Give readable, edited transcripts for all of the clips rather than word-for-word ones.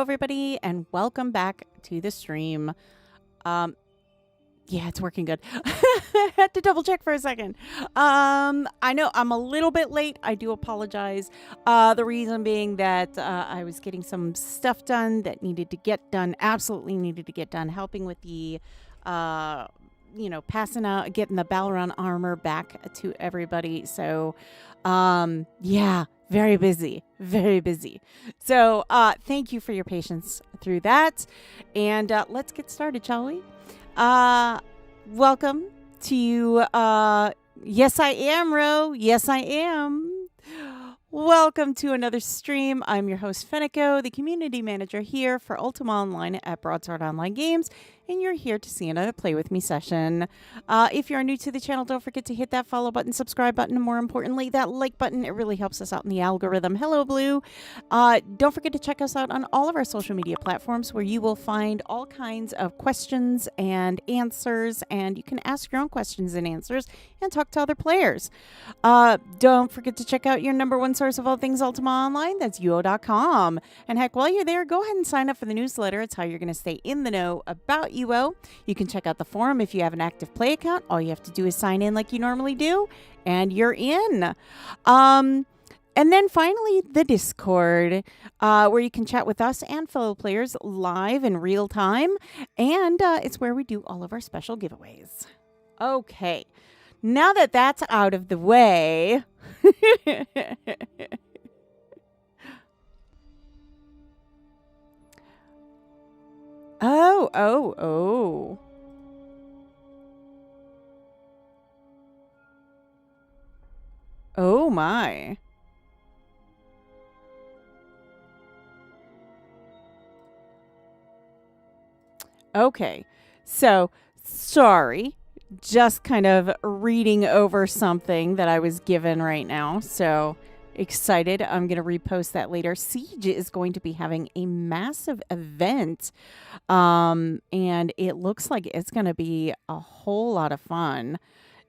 everybody, and welcome back to the stream. Yeah, it's working good. I had to double check for a second. I know I'm a little bit late. I do apologize. The reason being that I was getting some stuff done that needed to get done, absolutely needed to get done, helping with the, passing out, getting the Balron armor back to everybody. So, yeah. Very busy, very busy. So thank you for your patience through that. And let's get started, shall we? Welcome to, yes, I am, Ro. Yes, I am. Welcome to another stream. I'm your host, Fenneko, the community manager here for Ultima Online at Broadsword Online Games. And you're here to see another Play With Me session. If you are new to the channel, don't forget to hit that follow button, subscribe button, and more importantly, that like button. It really helps us out in the algorithm. Hello, Blue. Don't forget to check us out on all of our social media platforms where you will find all kinds of questions and answers, and you can ask your own questions and answers and talk to other players. Don't forget to check out your number one source of all things Ultima Online. That's UO.com. And heck, while you're there, go ahead and sign up for the newsletter. It's how you're going to stay in the know about UO. You can check out the forum if you have an active play account. All you have to do is sign in like you normally do, and you're in. And then finally, the Discord, where you can chat with us and fellow players live in real time. And it's where we do all of our special giveaways. Okay, now that that's out of the way... Oh. Oh, my. Okay. So, sorry. Just kind of reading over something that I was given right now. So... excited. I'm going to repost that later. Siege is going to be having a massive event. And it looks like it's going to be a whole lot of fun.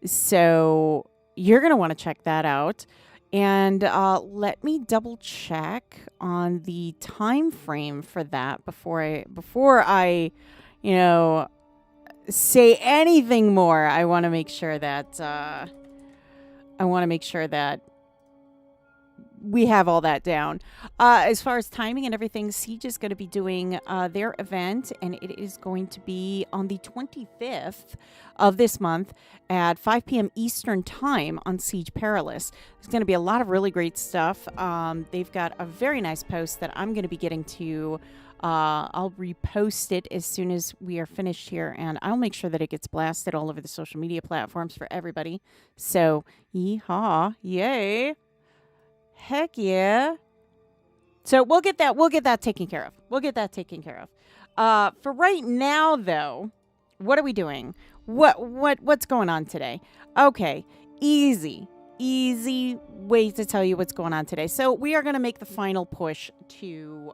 So you're going to want to check that out. And let me double check on the time frame for that before I say anything more. I want to make sure that we have all that down. As far as timing and everything, Siege is going to be doing their event, and it is going to be on the 25th of this month at 5 p.m. Eastern Time on Siege Perilous. There's going to be a lot of really great stuff. They've got a very nice post that I'm going to be getting to. I'll repost it as soon as we are finished here, and I'll make sure that it gets blasted all over the social media platforms for everybody. So, yeehaw, yay. Heck yeah. So we'll get that taken care of. For right now though, what are we doing? What's going on today? Okay, easy way to tell you what's going on today. So we are going to make the final push to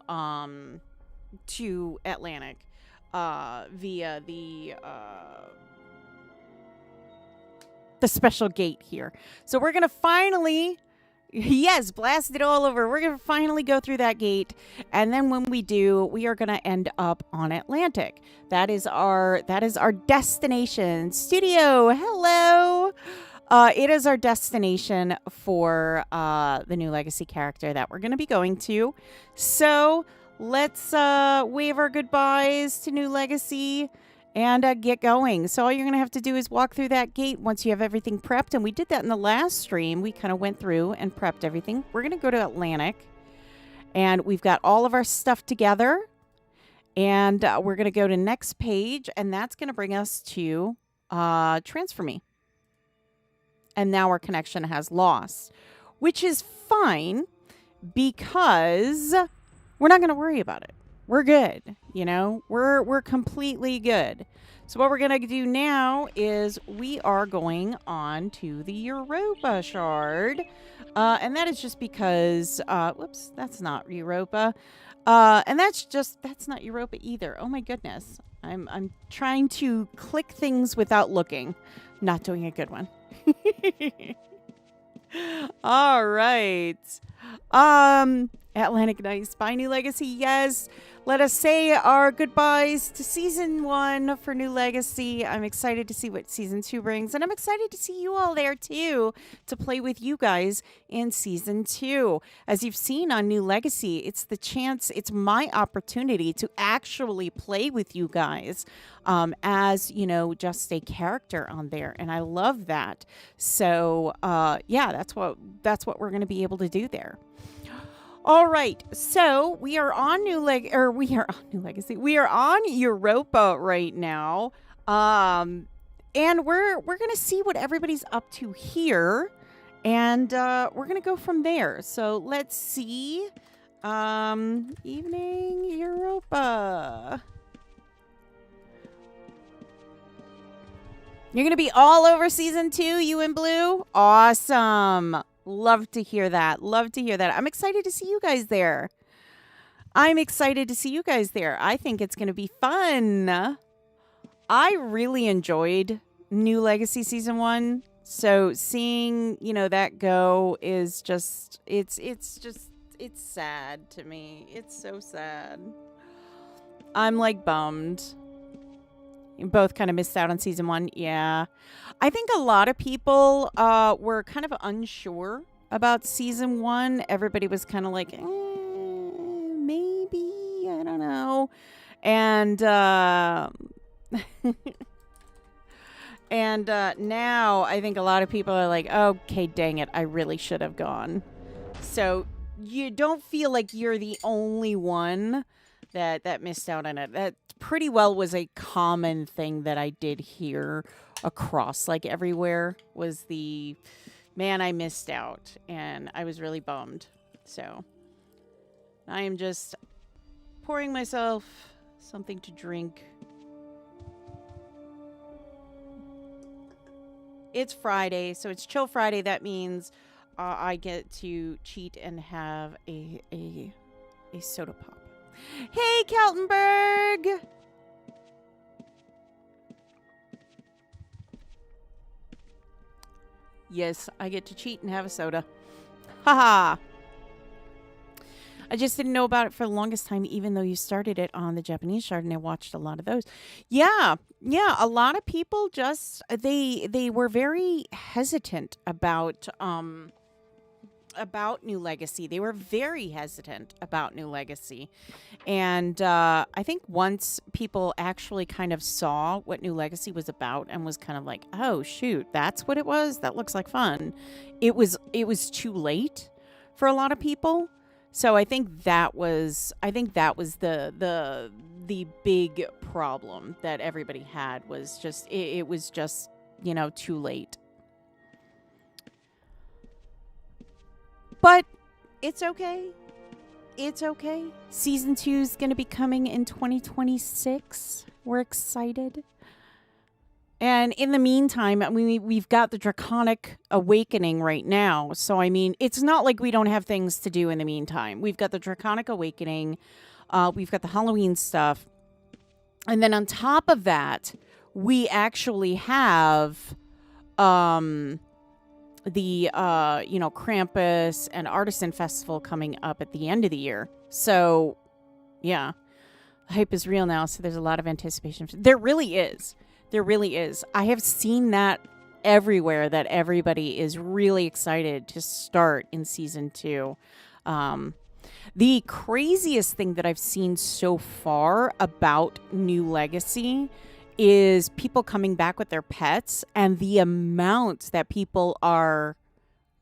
Atlantic via the special gate here. So we're going to finally blast it all over. We're going to finally go through that gate. And then when we do, we are going to end up on Atlantic. That is our destination. Studio, hello. It is our destination for the new Legacy character that we're going to be going to. So let's wave our goodbyes to New Legacy and get going. So all you're going to have to do is walk through that gate once you have everything prepped. And we did that in the last stream. We kind of went through and prepped everything. We're going to go to Atlantic. And we've got all of our stuff together. And we're going to go to next page. And that's going to bring us to Transfer Me. And now our connection has lost. Which is fine because we're not going to worry about it. We're good, we're completely good. So what we're going to do now is we are going on to the Europa shard. And that is just because, whoops, that's not Europa. And that's not Europa either. Oh my goodness. I'm trying to click things without looking. Not doing a good one. All right. Atlantic Nights by New Legacy. Yes. Let us say our goodbyes to season 1 for New Legacy. I'm excited to see what season 2 brings, and I'm excited to see you all there too to play with you guys in season 2. As you've seen on New Legacy, it's my opportunity to actually play with you guys as, just a character on there, and I love that. So, yeah, that's what we're going to be able to do there. All right, so we are on New Legacy. We are on Europa right now, and we're gonna see what everybody's up to here, and we're gonna go from there. So let's see, evening Europa. You're gonna be all over season 2, you in blue. Awesome. Love to hear that. Love to hear that. I'm excited to see you guys there. I think it's going to be fun. I really enjoyed New Legacy Season 1. So seeing, that go is just, it's sad to me. It's so sad. I'm like bummed. You both kind of missed out on Season 1. Yeah. I think a lot of people were kind of unsure about Season 1. Everybody was kind of like, maybe, I don't know. And and now I think a lot of people are like, okay, dang it, I really should have gone. So you don't feel like you're the only one that missed out on it. That pretty well was a common thing that I did hear across like everywhere was the, man, I missed out and I was really bummed. So I am just pouring myself something to drink. It's Friday, so it's Chill Friday. That means I get to cheat and have a soda pop. Hey, Keltenberg! Yes, I get to cheat and have a soda. Haha. I just didn't know about it for the longest time, even though you started it on the Japanese shard, and I watched a lot of those. Yeah, a lot of people just they were very hesitant about New Legacy. They were very hesitant about New Legacy. And I think once people actually kind of saw what New Legacy was about and was kind of like, oh, shoot, that's what it was? That looks like fun. It was too late for a lot of people. So I think that was the big problem that everybody had was just, it was just, too late. But it's okay. It's okay. Season 2 is going to be coming in 2026. We're excited. And in the meantime, we've got the Draconic Awakening right now. So, I mean, it's not like we don't have things to do in the meantime. We've got the Draconic Awakening. We've got the Halloween stuff. And then on top of that, we actually have the Krampus and Artisan Festival coming up at the end of the year. So yeah, the hype is real now, so there's a lot of anticipation. There really is. I have seen that everywhere, that everybody is really excited to start in season 2. The craziest thing that I've seen so far about New Legacy is people coming back with their pets, and the amount that people are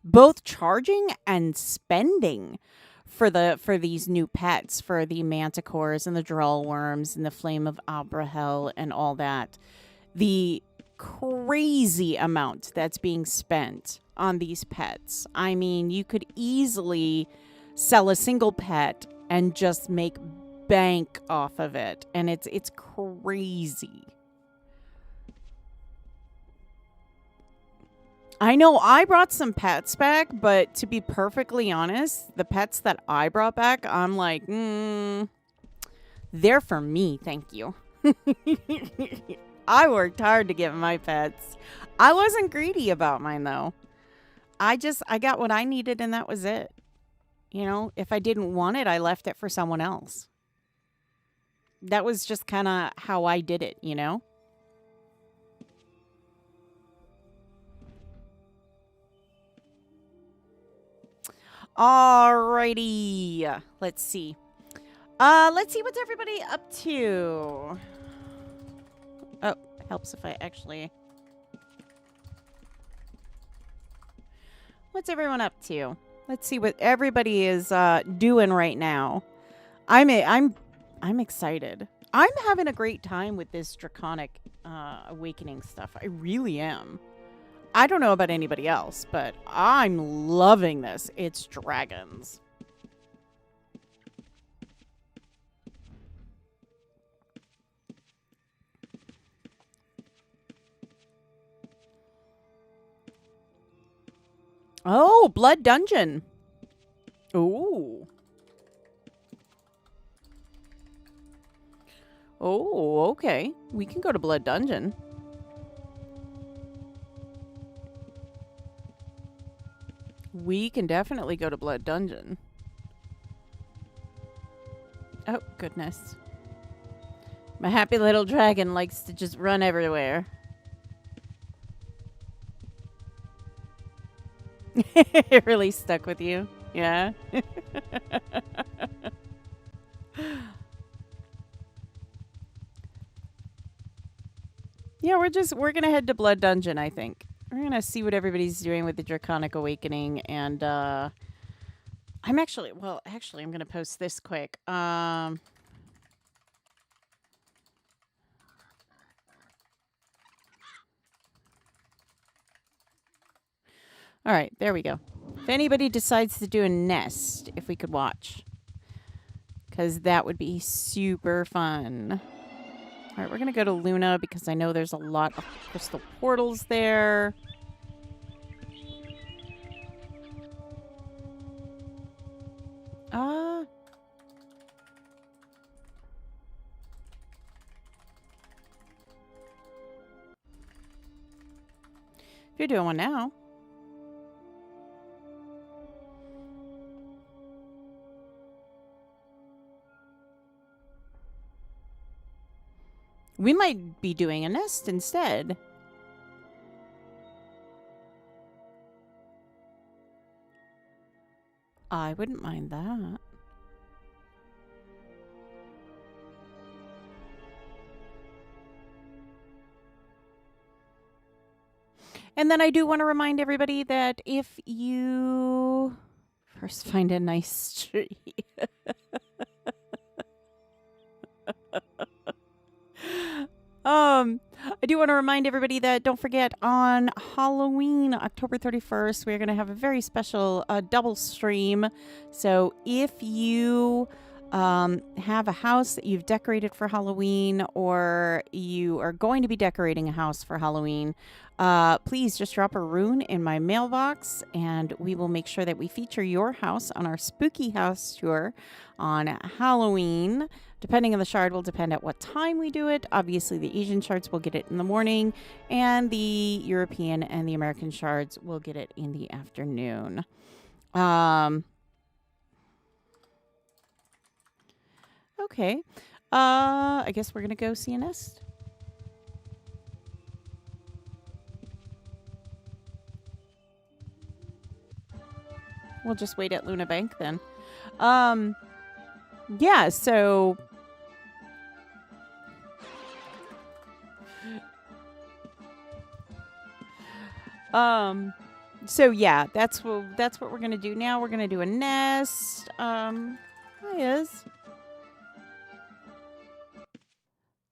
both charging and spending for these new pets, for the manticores and the droll worms and the flame of Abrahel and all that. The crazy amount that's being spent on these pets. I mean, you could easily sell a single pet and just make bank off of it, and it's crazy. I know I brought some pets back, but to be perfectly honest, the pets that I brought back, I'm like, they're for me, thank you. I worked hard to get my pets. I wasn't greedy about mine, though. I got what I needed, and that was it. You know, if I didn't want it, I left it for someone else. That was just kind of how I did it, you know? Alrighty. Let's see. Let's see what's everybody up to. Oh, helps if I actually... What's everyone up to? Let's see what everybody is doing right now. I'm excited. I'm having a great time with this Draconic Awakening stuff. I really am. I don't know about anybody else, but I'm loving this. It's dragons. Oh, Blood Dungeon. Ooh. Oh, okay. We can go to Blood Dungeon. We can definitely go to Blood Dungeon. Oh, goodness. My happy little dragon likes to just run everywhere. It really stuck with you. Yeah. Yeah, we're gonna head to Blood Dungeon, I think. We're gonna see what everybody's doing with the Draconic Awakening, and I'm actually I'm gonna post this quick. All right, there we go. If anybody decides to do a nest, if we could watch, because that would be super fun. All right, we're gonna go to Luna because I know there's a lot of crystal portals there. If you're doing one now. We might be doing a nest instead. I wouldn't mind that. And then I do want to remind everybody that if you first find a nice tree. I do want to remind everybody that don't forget on Halloween, October 31st, we're going to have a very special double stream. So if you have a house that you've decorated for Halloween, or you are going to be decorating a house for Halloween, please just drop a rune in my mailbox, and we will make sure that we feature your house on our spooky house tour on Halloween. Depending on the shard will depend at what time we do it. Obviously, the Asian shards will get it in the morning, and the European and the American shards will get it in the afternoon. Okay. I guess we're going to go see a nest. We'll just wait at Luna Bank then. Yeah, so... So yeah, that's what we're gonna do now. We're gonna do a nest. Hi, Iz.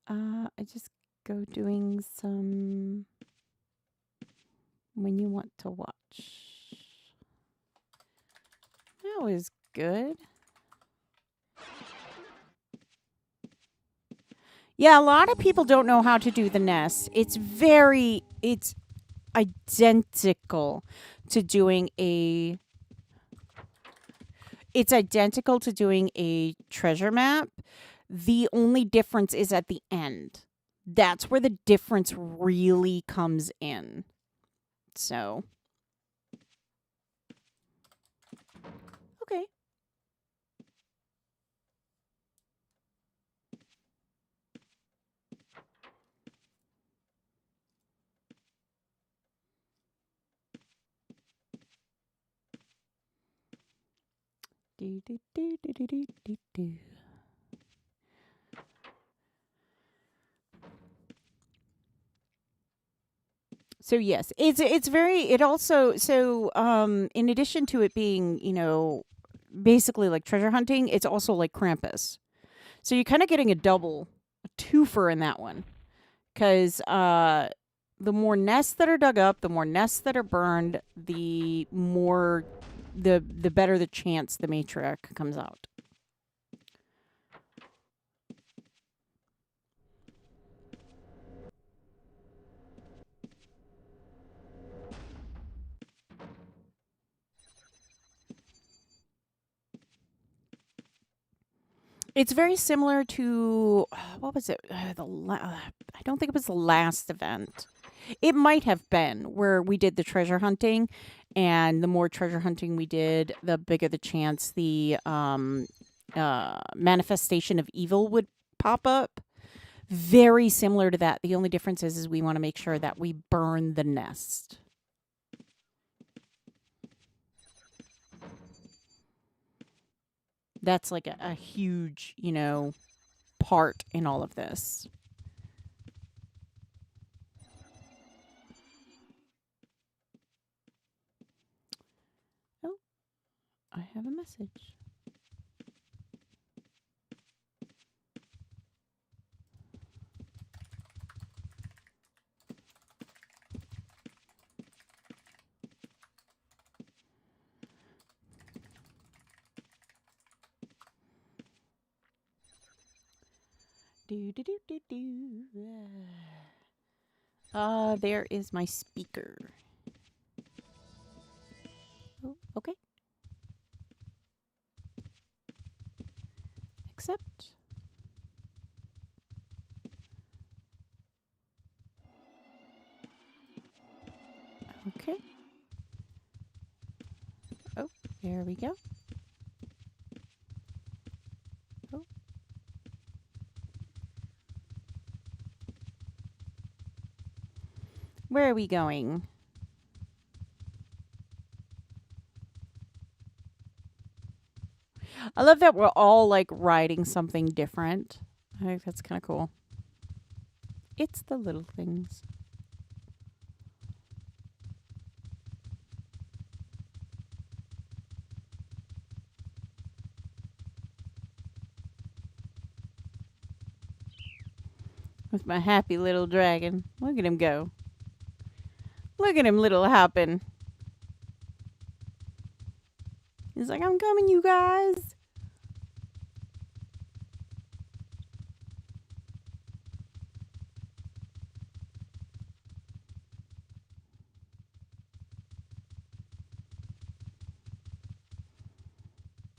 I just go doing some when you want to watch. That was good. Yeah, a lot of people don't know how to do the nest. It's identical to doing a treasure map. The only difference is at the end. That's where the difference really comes in. So, okay. Do, do, do, do, do, do, do, do. So yes, it's very it also so in addition to it being, basically like treasure hunting, it's also like Krampus. So you're kind of getting a twofer in that one. Cuz the more nests that are dug up, the more nests that are burned, the better the chance the matriarch comes out. It's very similar to what was it? I don't think it was the last event. It might have been where we did the treasure hunting, and the more treasure hunting we did, the bigger the chance the manifestation of evil would pop up. Very similar to that. The only difference is we want to make sure that we burn the nest. That's like a huge, part in all of this. Oh, I have a message. Do do do do do. There is my speaker. Oh, okay. Accept. Okay. Oh, there we go. Oh. Where are we going? I love that we're all like riding something different. I think that's kind of cool. It's the little things. With my happy little dragon. Look at him go. Look at him little hopping. He's like, I'm coming, you guys.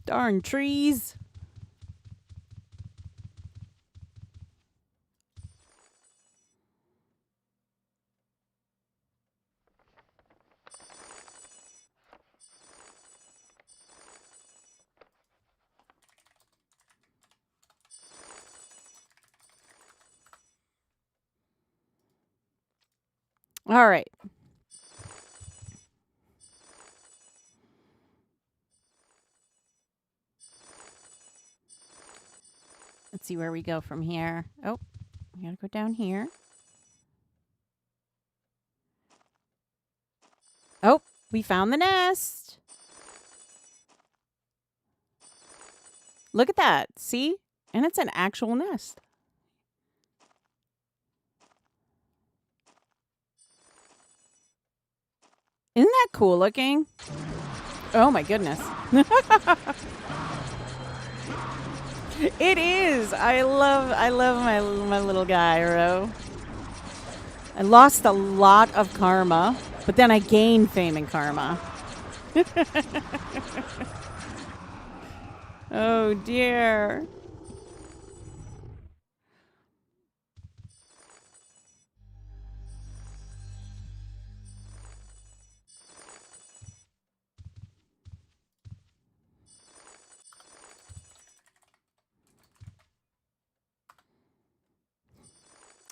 Darn trees. All right. Let's see where we go from here. Oh, we gotta go down here. Oh, we found the nest. Look at that. See? And it's an actual nest. Isn't that cool looking? Oh my goodness. It is. I love my little guy, Ro. I lost a lot of karma, but then I gained fame and karma. Oh dear.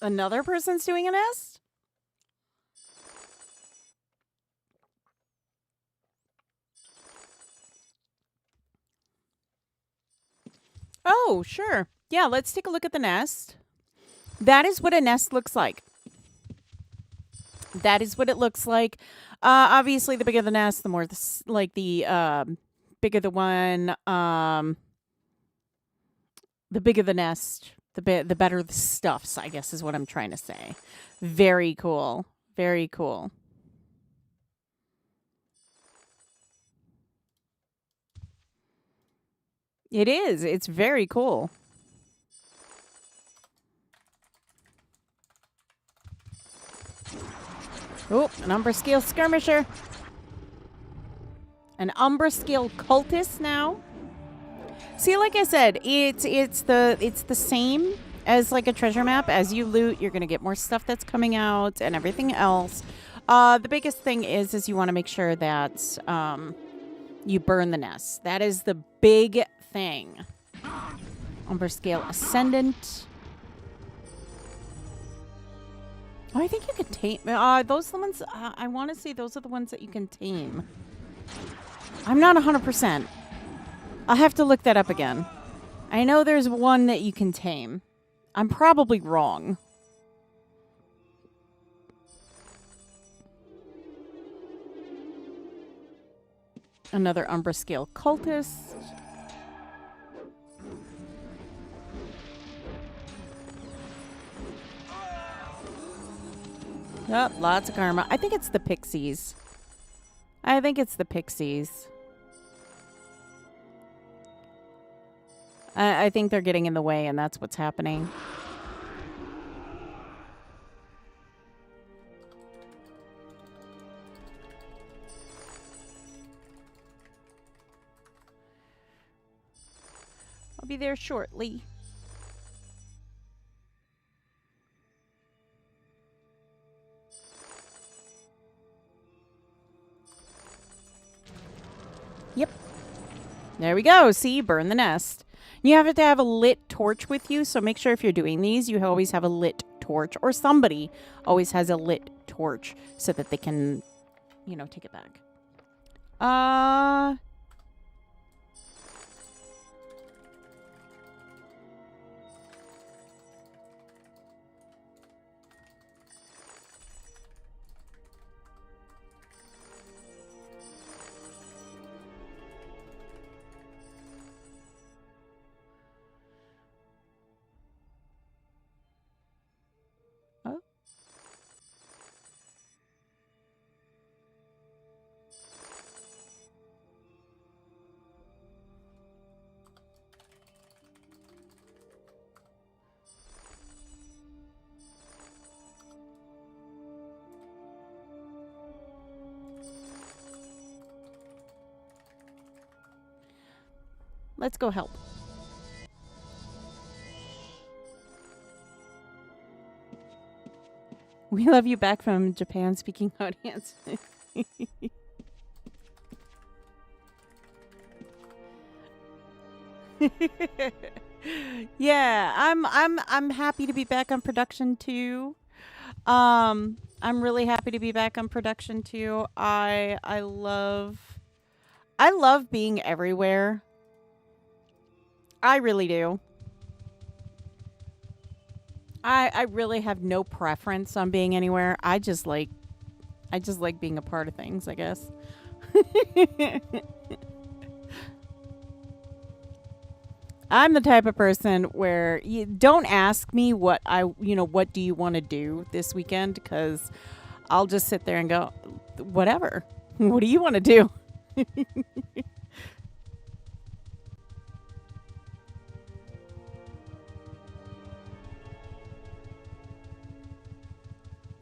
Another person's doing a nest? Oh, sure. Yeah, let's take a look at the nest. That is what a nest looks like. That is what it looks like. Obviously, the bigger the nest, the more bigger the one. The bigger the nest, the better the stuffs, I guess is what I'm trying to say. Very cool. Very cool. It is. It's very cool. Oh, an Umbra Scale skirmisher. An Umbra Scale cultist now. See, like I said, it's the same as like a treasure map. As you loot, you're gonna get more stuff that's coming out and everything else. The biggest thing is you want to make sure that you burn the nest. That is the big thing. Umbra Scale Ascendant. Oh, I think you can tame. Those are the ones. I want to say those are the ones that you can tame. I'm not 100%. I'll have to look that up again. I know there's one that you can tame. I'm probably wrong. Another Umbra Scale cultist. Oh, lots of karma. I think it's the pixies. I think it's the pixies. I think they're getting in the way, and that's what's happening. I'll be there shortly. Yep. There we go. See, burn the nest. You have to have a lit torch with you, so make sure if you're doing these, you always have a lit torch, or somebody always has a lit torch so that they can, you know, take it back. Oh. Let's go help. We love you back from Japan speaking audience. Yeah, I'm happy to be back on production too. I'm really happy to be back on production too. I love being everywhere. I really do. I really have no preference on being anywhere. I just like being a part of things, I guess. I'm the type of person where you don't ask me what what do you want to do this weekend, because I'll just sit there and go, whatever. What do you want to do?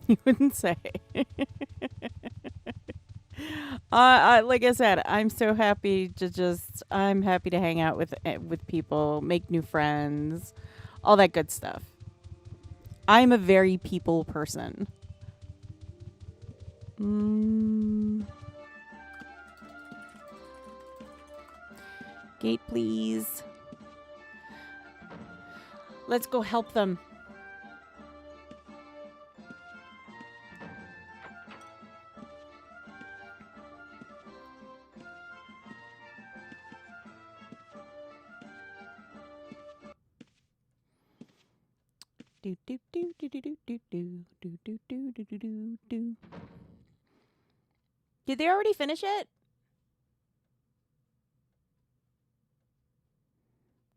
You wouldn't say. Like I said, I'm so happy to I'm happy to hang out with people, make new friends, all that good stuff. I'm a very people person. Gate, please. Let's go help them. Do do do do do do do do do do do do do do. Did they already finish it?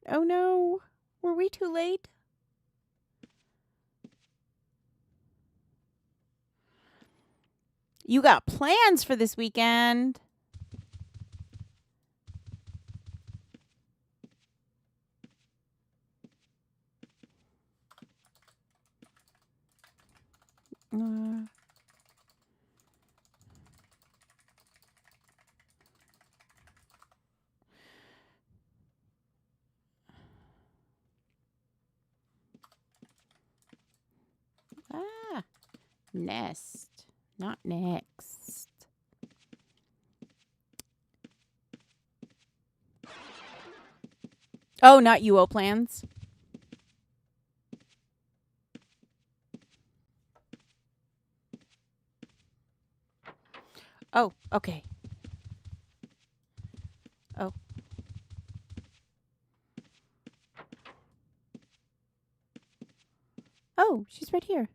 Oh no. Were we too late? You got plans for this weekend. Nest. Not next. Oh, not UO plans. Oh, okay. Oh. Oh, she's right here.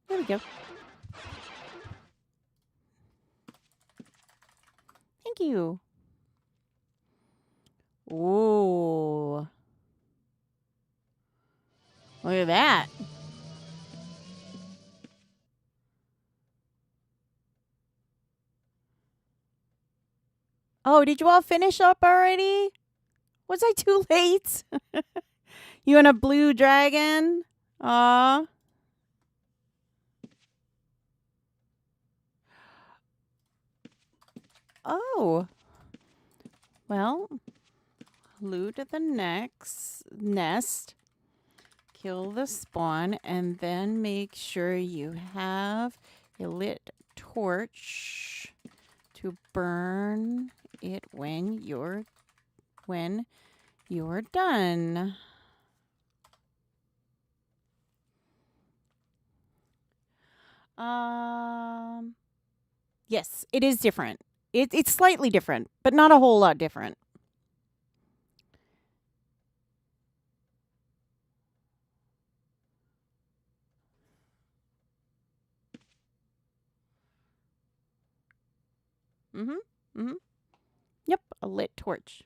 There we go. Thank you. Ooh. Look at that. Oh, did you all finish up already? Was I too late? You want a blue dragon? Aw. Oh. Well, loot the next nest. Kill the spawn, and then make sure you have a lit torch to burn it when you're done. Yes, it is different. It's slightly different, but not a whole lot different. Yep, a lit torch.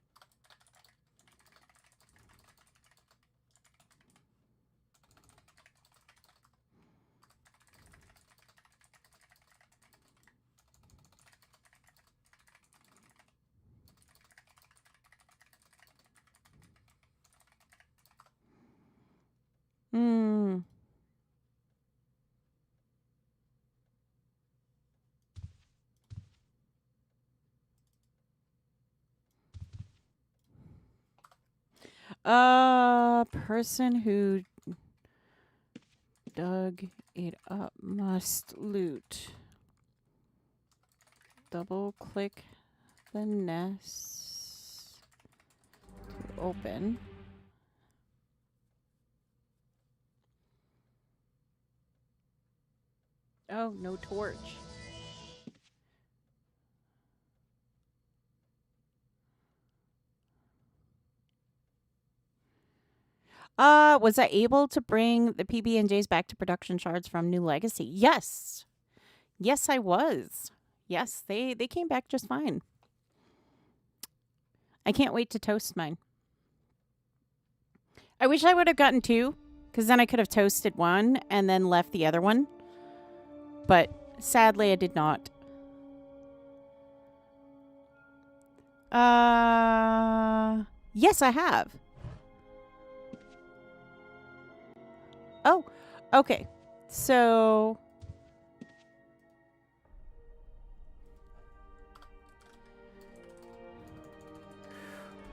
Person who dug it up must loot. Double click the nest to open. Oh, no torch. Was I able to bring the PB&Js back to production shards from New Legacy? Yes. Yes, I was. Yes, they came back just fine. I can't wait to toast mine. I wish I would have gotten 2, because then I could have toasted one and then left the other one. But sadly, I did not. Yes, I have. Oh, okay. So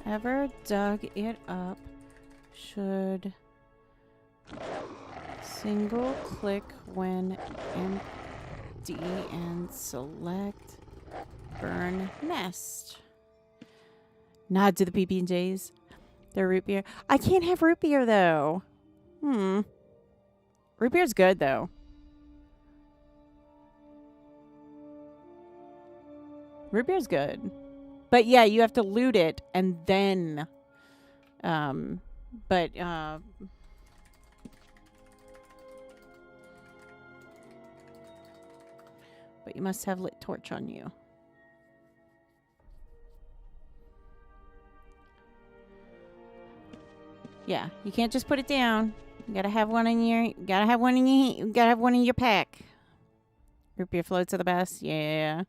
whoever dug it up should single click when empty and select burn nest. Nod to the PB&Js. They're root beer. I can't have root beer though. Root beer's good though. Root beer's good. But yeah, you have to loot it and then but you must have lit torch on you. Yeah, you can't just put it down. You gotta have one in your pack. Root beer floats are the best. Yeah.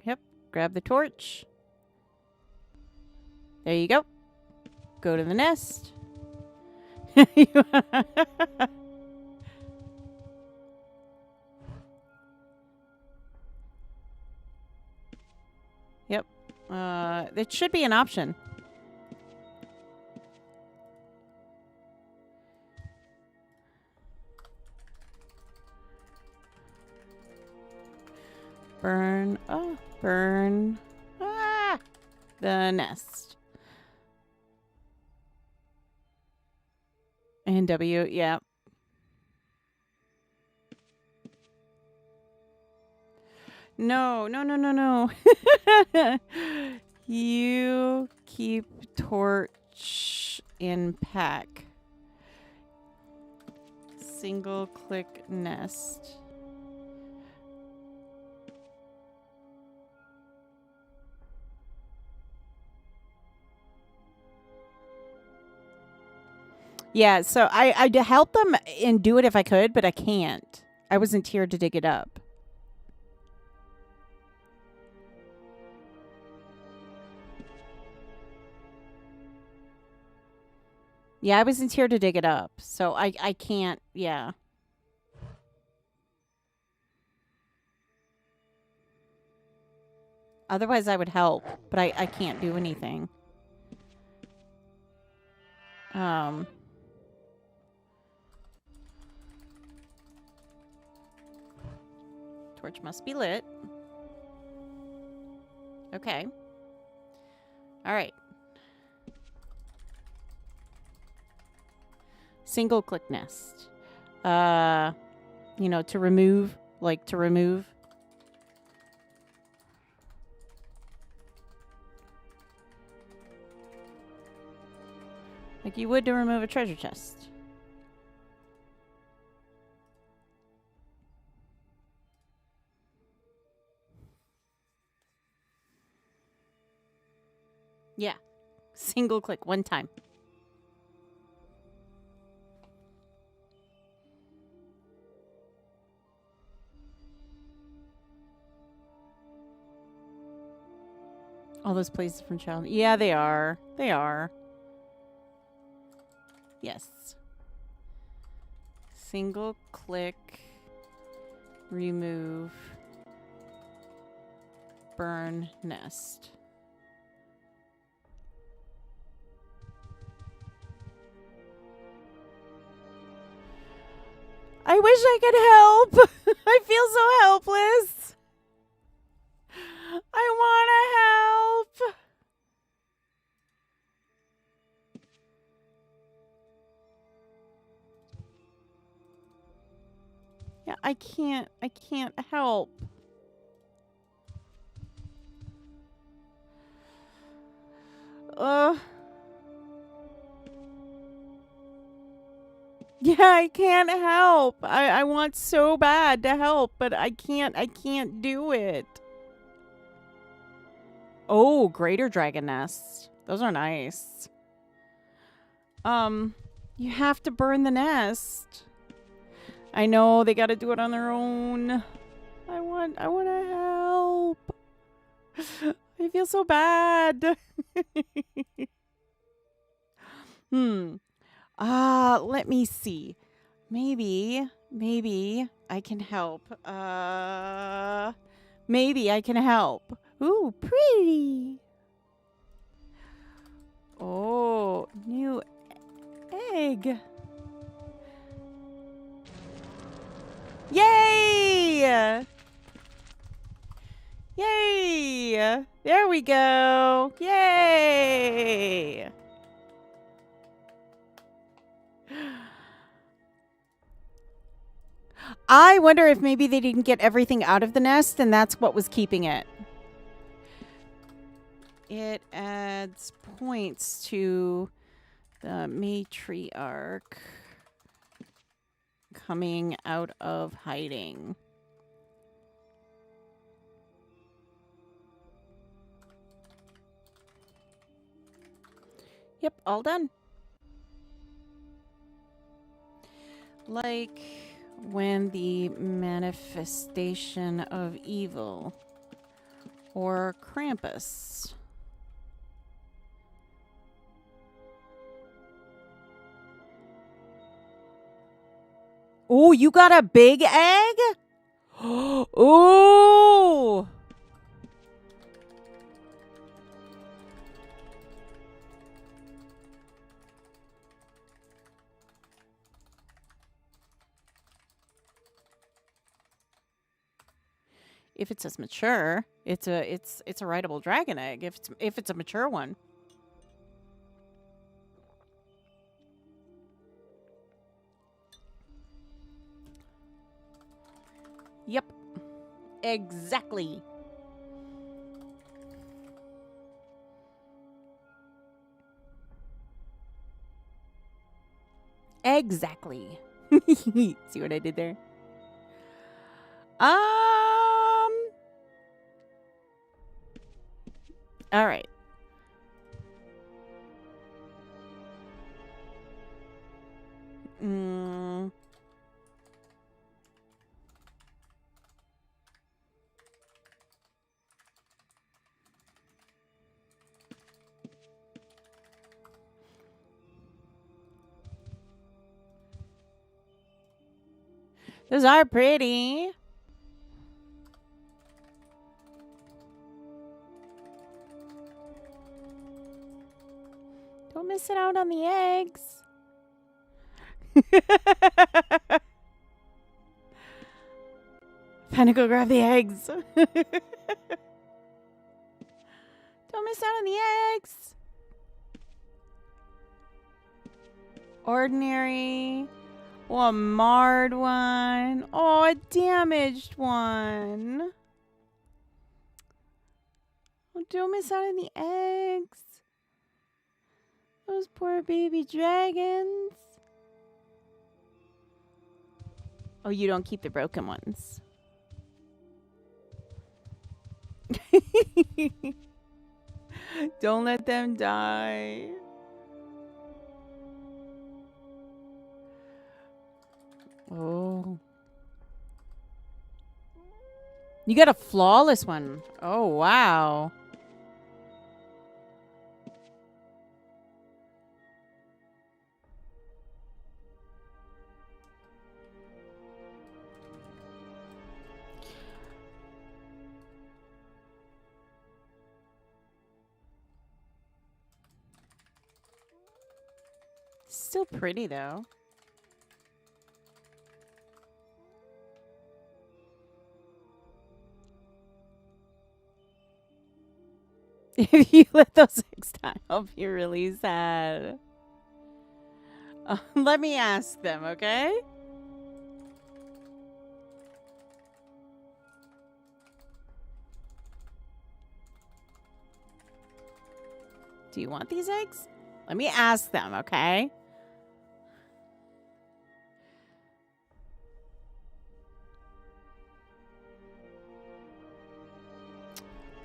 Yep. Grab the torch. There you go. Go to the nest. Yep. It should be an option. Burn. Oh, burn. Ah! The nest. And W, yeah. No. You keep torch in pack. Single click nest. Yeah, so I'd help them and do it if I could, but I can't. I wasn't here to dig it up. Yeah, I wasn't here to dig it up, so I can't, yeah. Otherwise, I would help, but I can't do anything. Torch must be lit. Okay. All right. Single click nest. You know, to remove, like to remove. Like you would to remove a treasure chest. Yeah. Single click one time. All those places from child. Yeah, they are. They are. Yes. Single click. Remove. Burn nest. I wish I could help. I feel so helpless. I want to help. Yeah, I can't help. Yeah, I can't help. I want so bad to help, but I can't do it. Oh, greater dragon nests. Those are nice. You have to burn the nest. I know they got to do it on their own. I want to help. I feel so bad. Let me see. Maybe I can help. Maybe I can help. Ooh, pretty. Oh, new egg. Yay! Yay! There we go. Yay! I wonder if maybe they didn't get everything out of the nest and that's what was keeping it. It adds points to the matriarch coming out of hiding. Yep, all done. Like when the manifestation of evil or Krampus. Oh, you got a big egg? Oh! If it says mature, it's a rideable dragon egg. If it's a mature one. Yep. Exactly. Exactly. See what I did there? All right. Those are pretty. Don't miss it out on the eggs. Fenneko, grab the eggs. Don't miss out on the eggs. Ordinary. Oh, a marred one. Oh, a damaged one. Oh, don't miss out on the eggs. Those poor baby dragons. Oh, you don't keep the broken ones. Don't let them die. Oh. You got a flawless one. Oh, wow. Still pretty, though. If you let those eggs die, I'll be really sad. Let me ask them, okay? Do you want these eggs? Let me ask them, okay?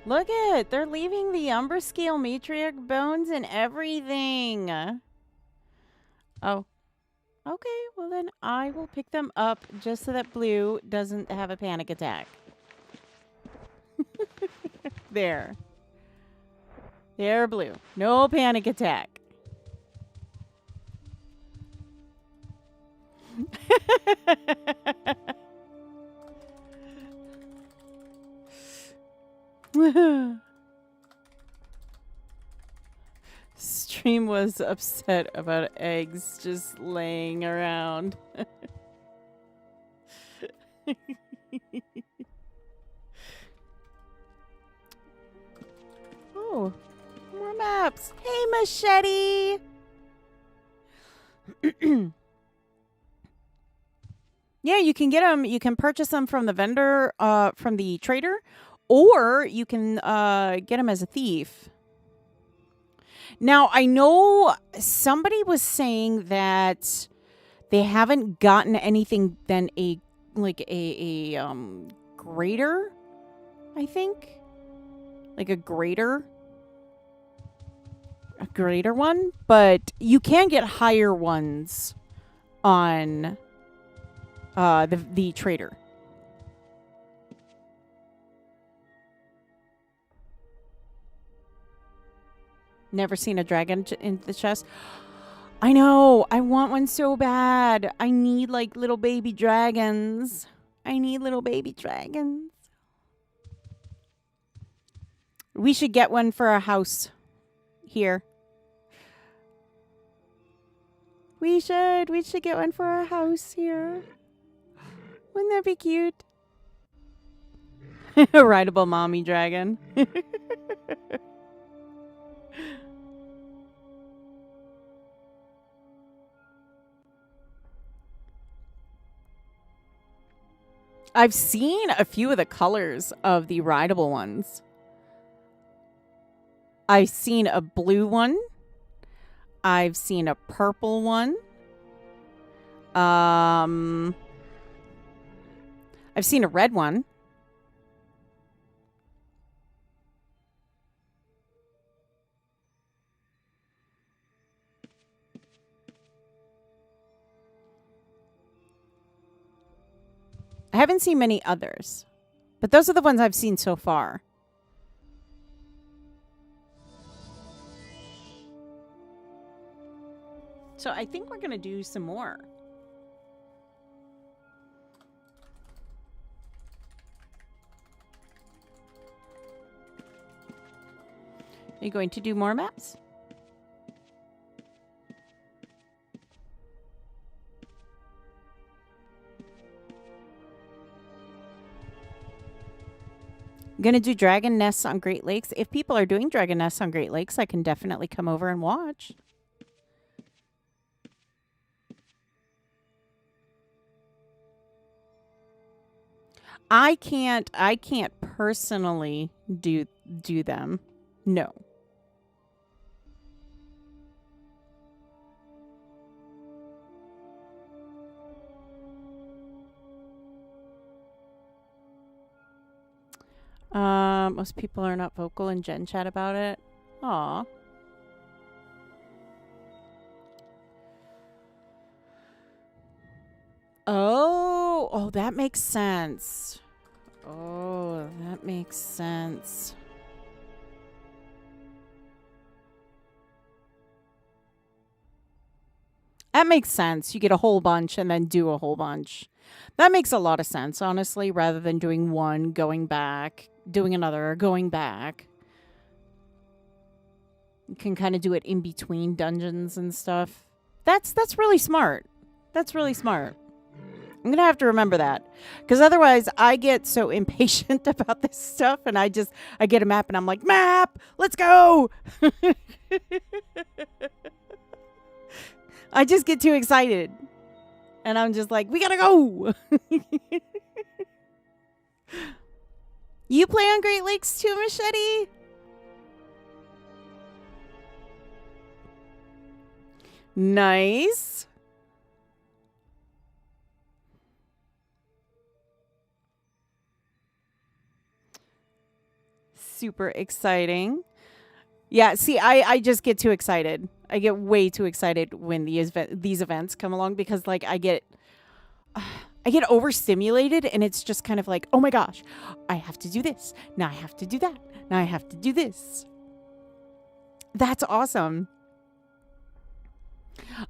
Look it, they're leaving the Umbra Scale matriarch bones and everything. Oh. Okay, well then I will pick them up just so that Blue doesn't have a panic attack. There. There, Blue. No panic attack. Stream was upset about eggs just laying around. Oh, more maps. Hey, Machete. Yeah, you can get them. You can purchase them from the vendor, from the trader, or you can get them as a thief. Now, I know somebody was saying that they haven't gotten anything than a grater, I think. Like a grater one, but you can get higher ones on the trader. Never seen a dragon in the chest. I know. I want one so bad. I need like little baby dragons. I need little baby dragons. We should get one for our house here. We should get one for our house here. Wouldn't that be cute? A rideable mommy dragon. I've seen a few of the colors of the rideable ones. I've seen a blue one. I've seen a purple one. I've seen a red one. I haven't seen many others, but those are the ones I've seen so far. So I think we're going to do some more. Are you going to do more maps? I'm going to do dragon nests on Great Lakes. If people are doing dragon nests on Great Lakes, I can definitely come over and watch. I can't personally do them. No. Most people are not vocal in Gen Chat about it. Aw. Oh, that makes sense. Oh, that makes sense. That makes sense. You get a whole bunch and then do a whole bunch. That makes a lot of sense, honestly, rather than doing one, going back, doing another, going back. You can kind of do it in between dungeons and stuff. That's really smart. That's really smart. I'm going to have to remember that. Because otherwise, I get so impatient about this stuff. And I get a map and I'm like, map, let's go. I just get too excited. And I'm just like, we got to go. You play on Great Lakes too, Machete? Nice. Super exciting. Yeah, see, I just get too excited. I get way too excited when these events come along because, like, I get overstimulated and it's just kind of like, oh my gosh, I have to do this. Now I have to do that. Now I have to do this. That's awesome.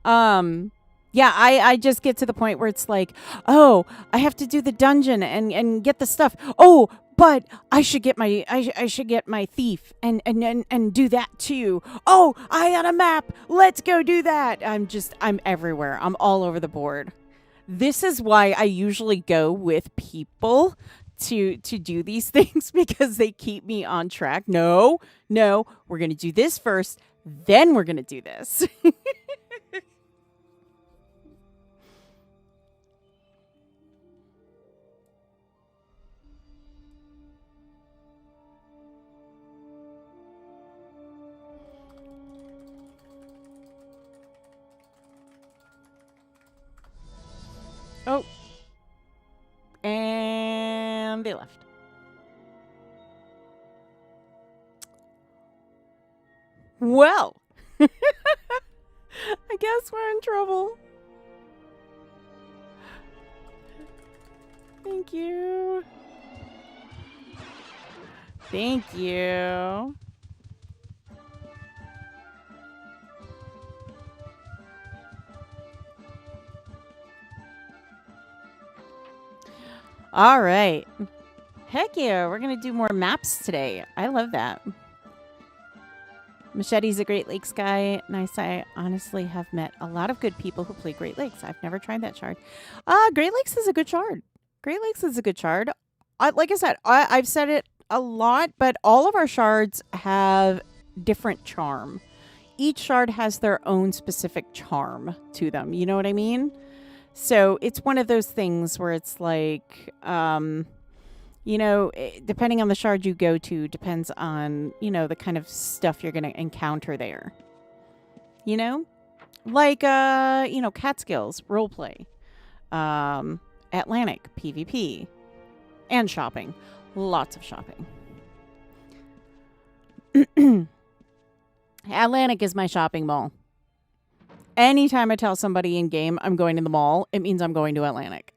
Yeah, I just get to the point where it's like, oh, I have to do the dungeon and get the stuff. Oh, but I should get my thief and do that too. Oh, I got a map. Let's go do that. I'm everywhere. I'm all over the board. This is why I usually go with people to do these things because they keep me on track. No, we're going to do this first, then we're going to do this. And they left. Well, I guess we're in trouble. Thank you. Thank you. All right. Heck yeah, we're going to do more maps today. I love that. Machete's a Great Lakes guy. Nice. I honestly have met a lot of good people who play Great Lakes. I've never tried that shard. Great Lakes is a good shard. Great Lakes is a good shard. Like I said, I've said it a lot, but all of our shards have different charm. Each shard has their own specific charm to them. You know what I mean? So it's one of those things where it's like, you know, depending on the shard you go to, depends on, you know, the kind of stuff you're going to encounter there. You know? Like, you know, Catskills, roleplay, Atlantic, PvP, and shopping. Lots of shopping. Atlantic is my shopping mall. Anytime I tell somebody in game I'm going to the mall, it means I'm going to Atlantic.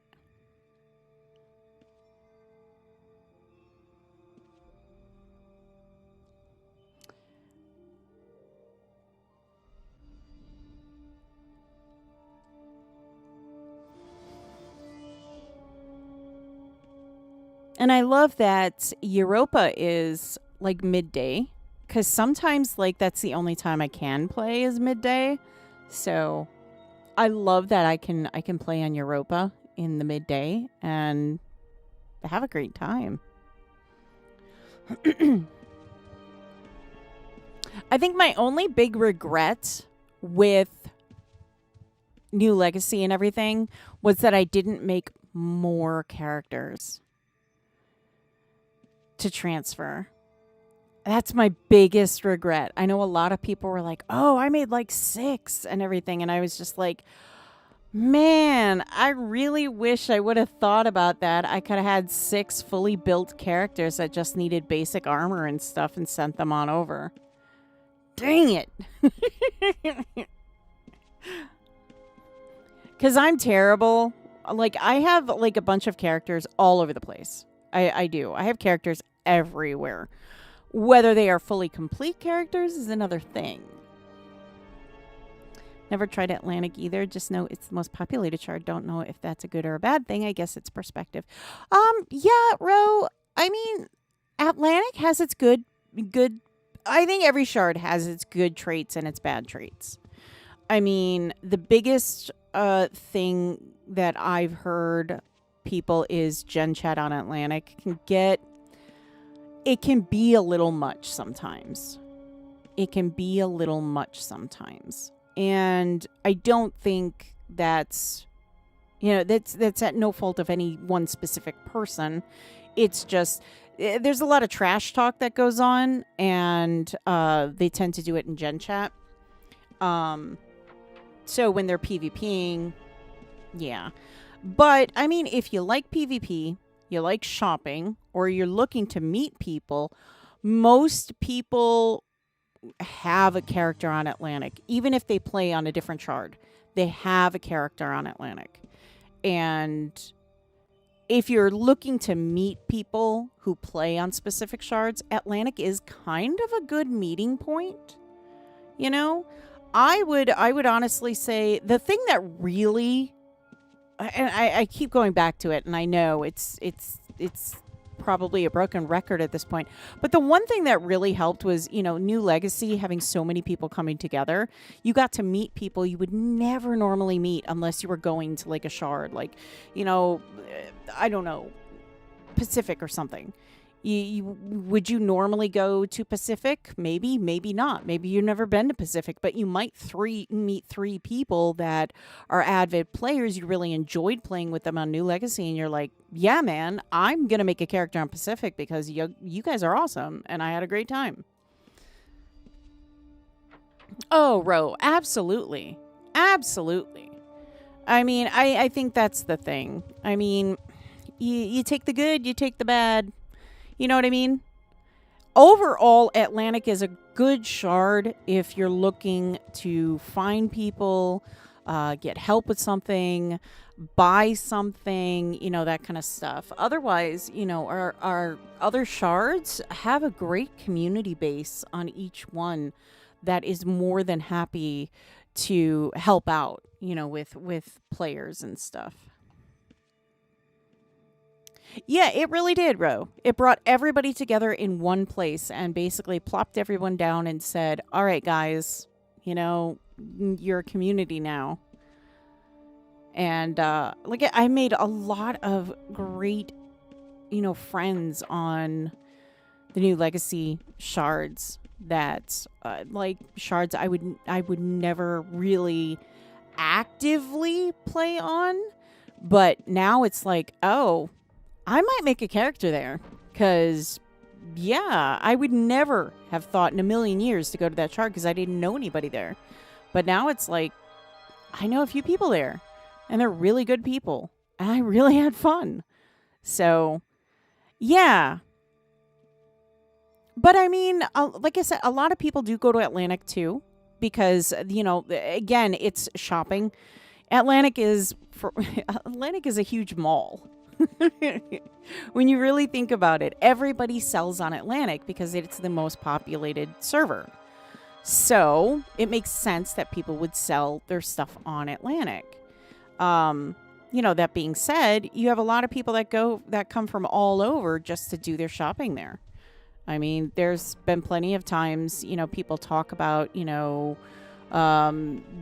And I love that Europa is like midday, because sometimes like that's the only time I can play is midday. So I love that I can play on Europa in the midday and have a great time. I think my only big regret with New Legacy and everything was that I didn't make more characters to transfer. That's my biggest regret. I know a lot of people were like, oh, I made like 6 and everything. And I was just like, man, I really wish I would have thought about that. I could have had 6 fully built characters that just needed basic armor and stuff and sent them on over. Dang it. Because I'm terrible. Like, I have like a bunch of characters all over the place. I do. I have characters everywhere. Whether they are fully complete characters is another thing. Never tried Atlantic either. Just know it's the most populated shard. Don't know if that's a good or a bad thing. I guess it's perspective. Yeah, Ro. I mean, Atlantic has its good. I think every shard has its good traits and its bad traits. I mean, the biggest thing that I've heard people is Gen Chat on Atlantic it can be a little much sometimes. And I don't think that's, you know, that's at no fault of any one specific person. It's just, there's a lot of trash talk that goes on, and they tend to do it in Gen Chat. So when they're PvPing, yeah. But, I mean, if you like PvP, you like shopping, or you're looking to meet people, most people have a character on Atlantic. Even if they play on a different shard, they have a character on Atlantic. And if you're looking to meet people who play on specific shards, Atlantic is kind of a good meeting point. You know? I would honestly say the thing that really, and I keep going back to it, and I know it's probably a broken record at this point, but the one thing that really helped was, you know, New Legacy having so many people coming together. You got to meet people you would never normally meet unless you were going to like a shard, like, you know, I don't know, Pacific or something. Would you normally go to Pacific? Maybe, maybe not. Maybe you've never been to Pacific, but you might meet 3 people that are avid players. You really enjoyed playing with them on New Legacy, and you're like, yeah, man, I'm going to make a character on Pacific because you guys are awesome, and I had a great time. Oh, Ro, absolutely. Absolutely. I mean, I think that's the thing. I mean, You take the good, you take the bad. You know what I mean? Overall, Atlantic is a good shard if you're looking to find people, get help with something, buy something, that kind of stuff. Otherwise, our other shards have a great community base on each one that is more than happy to help out, with players and stuff. Yeah, it really did, Ro. It brought everybody together in one place and basically plopped everyone down and said, all right, guys, you're a community now. And I made a lot of great, friends on the new legacy shards that shards I would never really actively play on. But now it's like, oh, I might make a character there because, yeah, I would never have thought in a million years to go to that shard because I didn't know anybody there. But now it's like, I know a few people there and they're really good people and I really had fun. So, yeah. But I mean, like I said, a lot of people do go to Atlantic too because, again, it's shopping. Atlantic is a huge mall. When you really think about it, everybody sells on Atlantic because it's the most populated server. So it makes sense that people would sell their stuff on Atlantic. That being said, you have a lot of people that come from all over just to do their shopping there. I mean, there's been plenty of times, people talk about,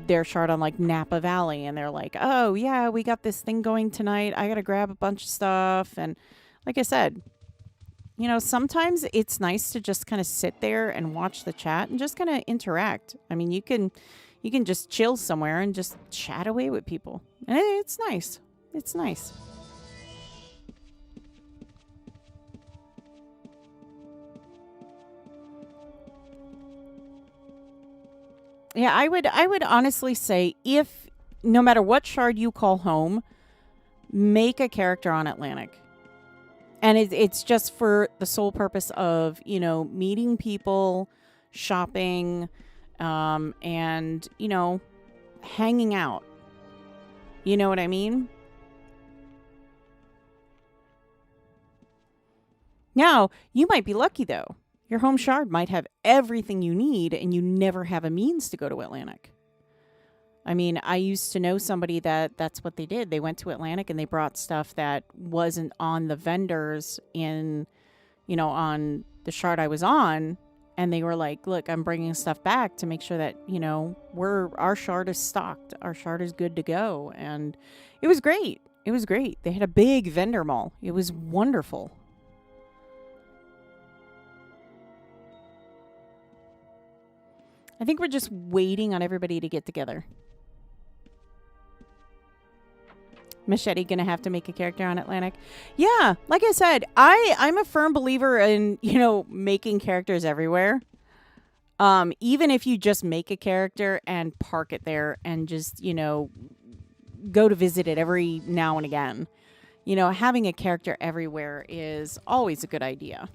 their shard on like Napa Valley and they're like, oh yeah, we got this thing going tonight. I got to grab a bunch of stuff. And like I said, sometimes it's nice to just kind of sit there and watch the chat and just kind of interact. I mean, you can just chill somewhere and just chat away with people. And it's nice. It's nice. Yeah, I would honestly say if no matter what shard you call home, make a character on Atlantic. And it's just for the sole purpose of, meeting people, shopping, and, hanging out. You know what I mean? Now, you might be lucky though. Your home shard might have everything you need and you never have a means to go to Atlantic. I mean, I used to know somebody that's what they did. They went to Atlantic and they brought stuff that wasn't on the vendors on the shard I was on. And they were like, look, I'm bringing stuff back to make sure that, our shard is stocked. Our shard is good to go. And it was great. It was great. They had a big vendor mall. It was wonderful. I think we're just waiting on everybody to get together. Machete gonna have to make a character on Atlantic. Yeah, like I said, I'm a firm believer in, making characters everywhere. Even if you just make a character and park it there and just, go to visit it every now and again. Having a character everywhere is always a good idea.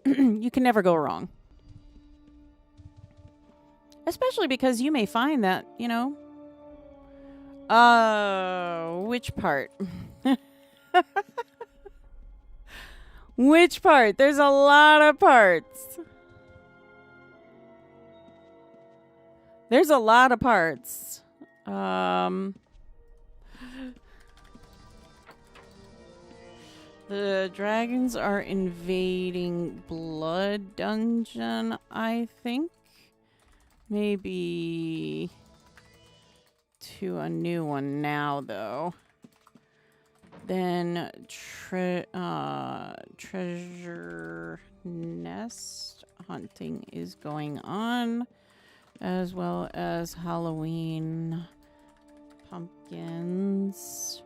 You can never go wrong. Especially because you may find that, which part? Which part? There's a lot of parts. There's a lot of parts. The dragons are invading Blood Dungeon, I think. Maybe to a new one now, though. Then treasure nest hunting is going on, as well as Halloween pumpkins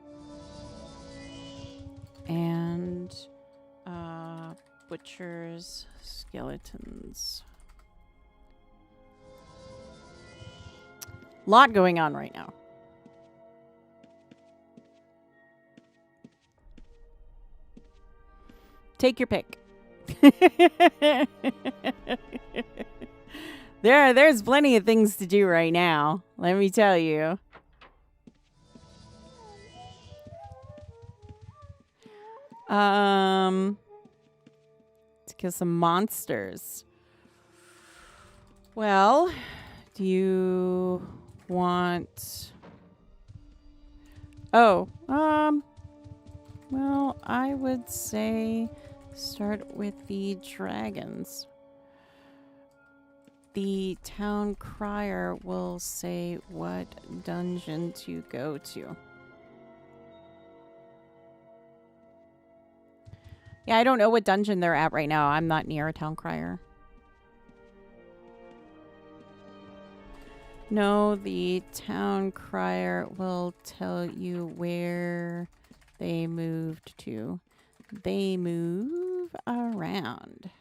and butcher's skeletons. Lot going on right now. Take your pick. There's plenty of things to do right now. Let me tell you. To kill some monsters. Well, do you want... Oh, well, I would say start with the dragons. The town crier will say what dungeon to go to. Yeah, I don't know what dungeon they're at right now. I'm not near a town crier. No, the town crier will tell you where they moved to. They move around.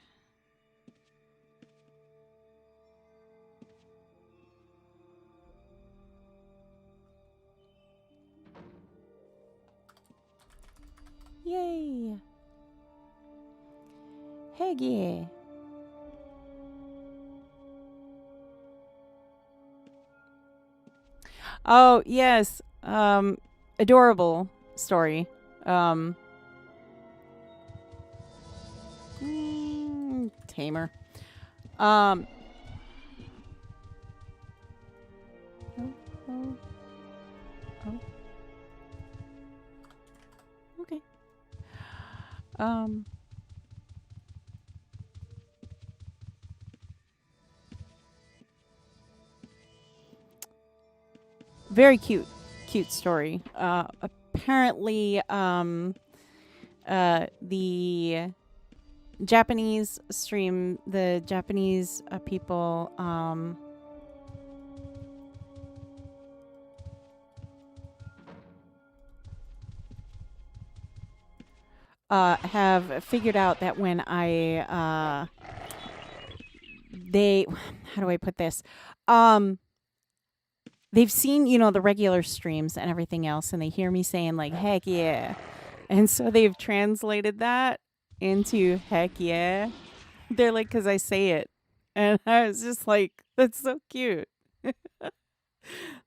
Yay! Heck yeah! Oh, yes. Adorable story. Tamer. Oh. Okay. Very cute story. Apparently, the Japanese stream, the Japanese people, have figured out that when how do I put this? They've seen, the regular streams and everything else, and they hear me saying, like, heck yeah. And so they've translated that into heck yeah. They're like, because I say it. And I was just like, that's so cute.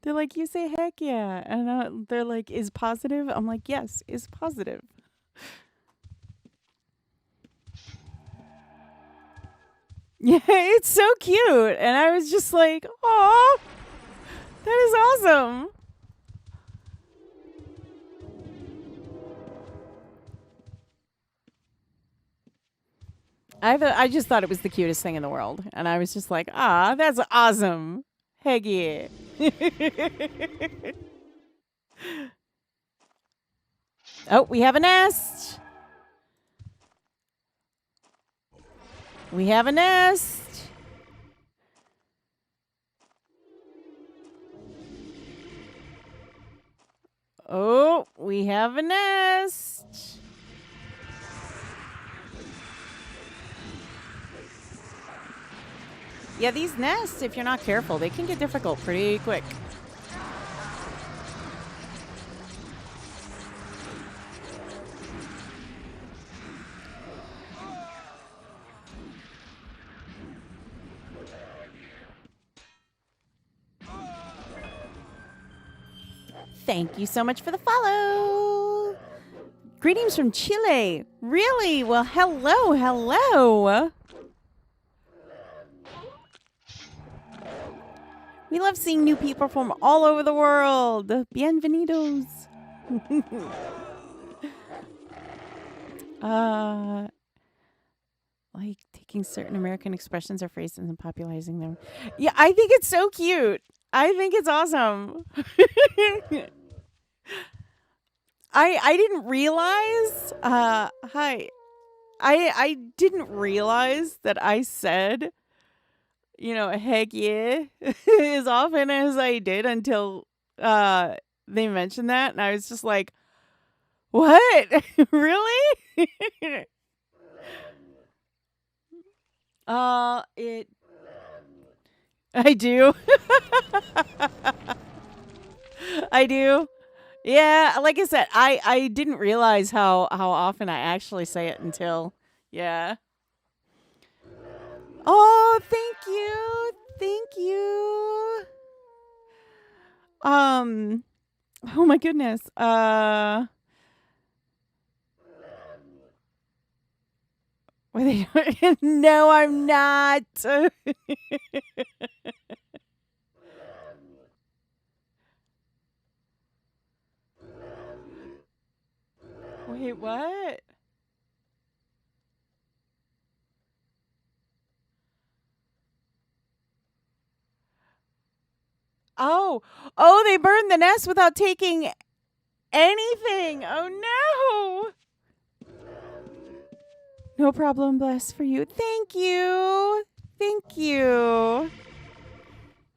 They're like, you say heck yeah. And they're like, is positive? I'm like, yes, is positive. Yeah, it's so cute. And I was just like, oh, that is awesome. I just thought it was the cutest thing in the world. And I was just like, that's awesome. Heck yeah. Oh, we have a nest. We have a nest. Oh, we have a nest. Yeah, these nests, if you're not careful, they can get difficult pretty quick. Thank you so much for the follow. Greetings from Chile. Really? Well, hello, hello. We love seeing new people from all over the world. Bienvenidos. Like taking certain American expressions or phrases and popularizing them. Yeah, I think it's so cute. I think it's awesome. I didn't realize. Hi. I didn't realize that I said, heck yeah, as often as I did until they mentioned that, and I was just like, what? Really? I do. I do. Yeah, like I said, I didn't realize how often I actually say it until Yeah. Oh, thank you. Thank you. Oh my goodness. Were they No, I'm not. Wait, what? Oh, oh, they burned the nest without taking anything. Oh no. No problem, bless for you. Thank you. Thank you.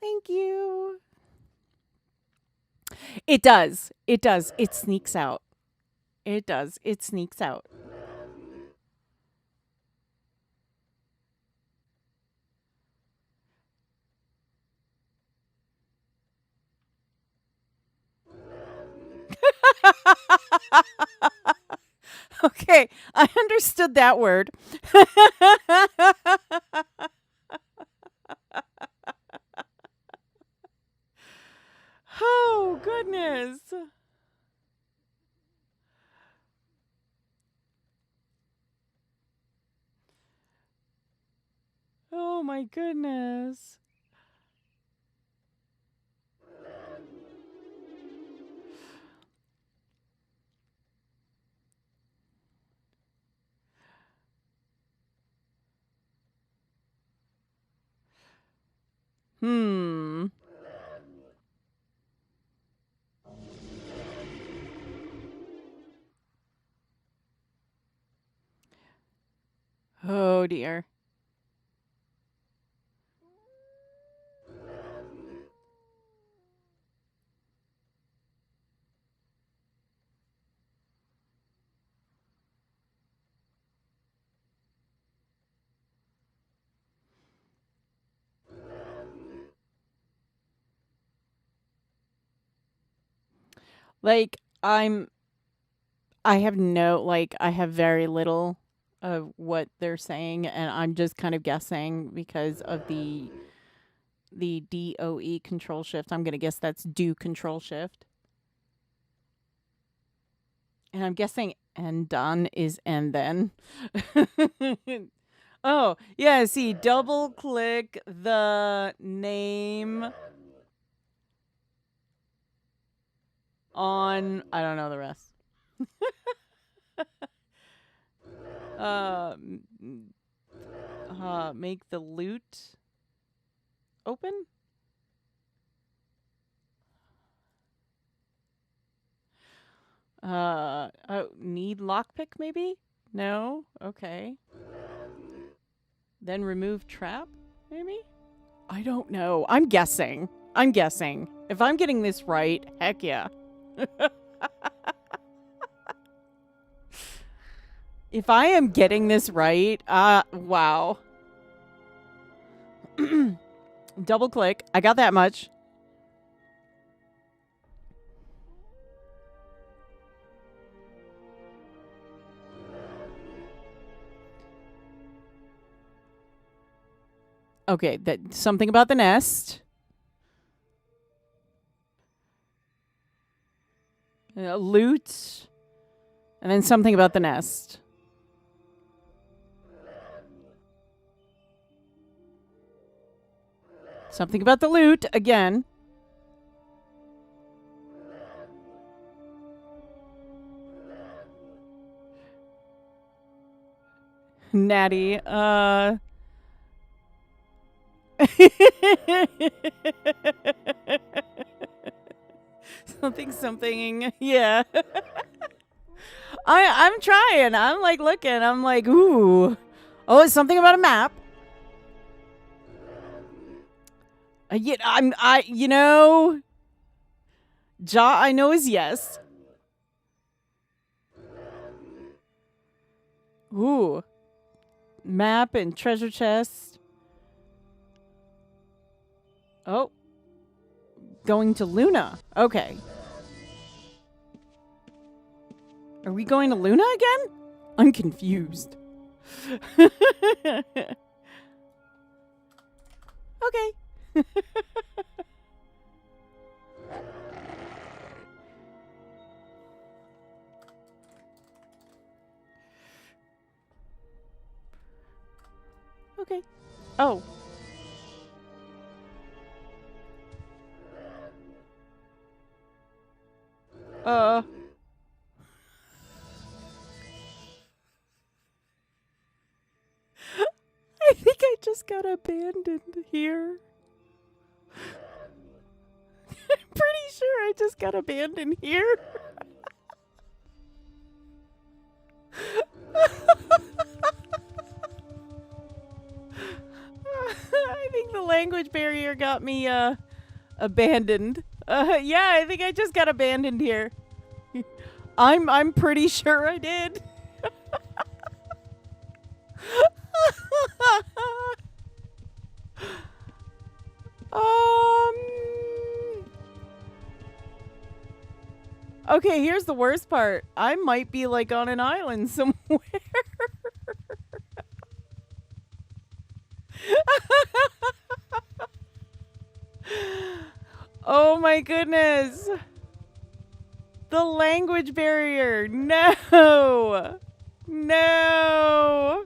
Thank you. It does. It does. It sneaks out. It does. It sneaks out. Okay, I understood that word. Oh, goodness. Oh, my goodness. Hmm. Oh, dear. Like, I have I have very little of what they're saying, and I'm just kind of guessing because of the DOE control shift. I'm gonna guess that's do control shift. And I'm guessing and done is and then. Oh, yeah, see, double click the name on I don't know the rest. uh, make the loot open. Oh, need lockpick maybe? No? Okay. Then remove trap maybe? I don't know. I'm guessing. I'm guessing. If I'm getting this right, heck yeah. If I am getting this right, wow. Double click. I got that much. Okay, that something about the nest. Loot. And then something about the nest. Something about the loot again. Natty. something. Yeah. I'm trying. I'm like looking. I'm like, ooh. Oh, it's something about a map. Yeah, Ja I know is yes. Ooh. Map and treasure chest. Oh. Going to Luna. Okay. Are we going to Luna again? I'm confused. Okay. Okay. Oh. I think I just got abandoned here. I'm pretty sure I just got abandoned here. I think the language barrier got me abandoned. Yeah, I think I just got abandoned here. I'm pretty sure I did. um Okay, here's the worst part. I might be like on an island somewhere. Oh my goodness. The language barrier. No. No.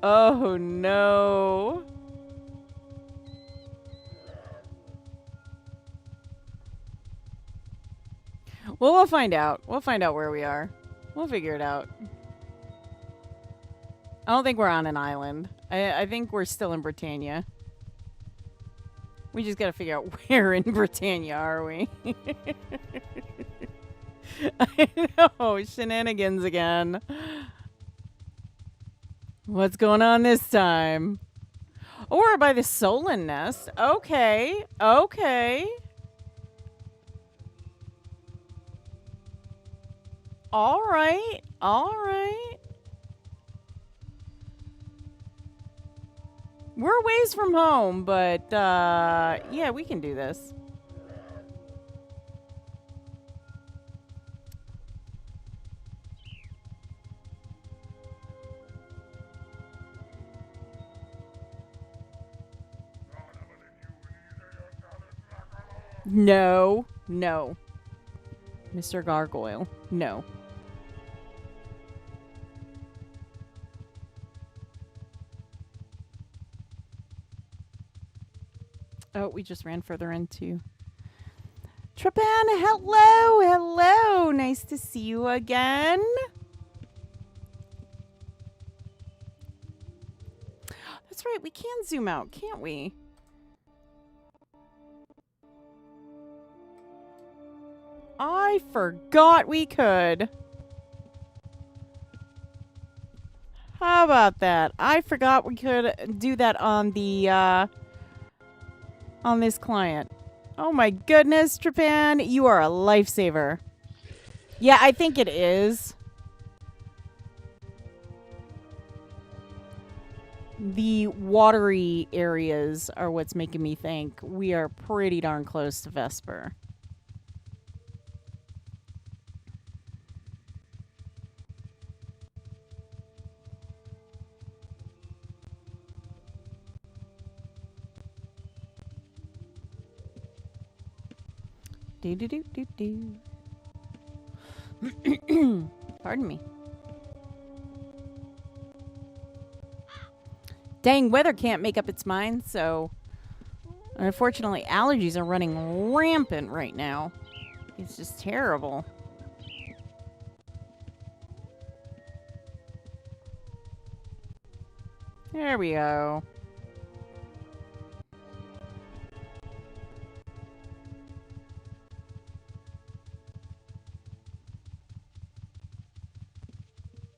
Oh no. Well, we'll find out. We'll find out where we are. We'll figure it out. I don't think we're on an island. I think we're still in Britannia. We just gotta figure out where in Britannia are we. I know. Shenanigans again. What's going on this time? Oh, we're by the Solon nest. Okay. Okay. All right. All right. We're a ways from home, but yeah, we can do this. No. No. Mr. Gargoyle. No. Oh, we just ran further into Trepan. Hello, hello. Nice to see you again. That's right. We can zoom out, can't we? I forgot we could. How about that? I forgot we could do that on the on this client. Oh my goodness, Trepan, you are a lifesaver. Yeah, I think it is. The watery areas are what's making me think we are pretty darn close to Vesper. Do do do do do. Pardon me. Dang, weather can't make up its mind, so unfortunately allergies are running rampant right now. It's just terrible. There we go.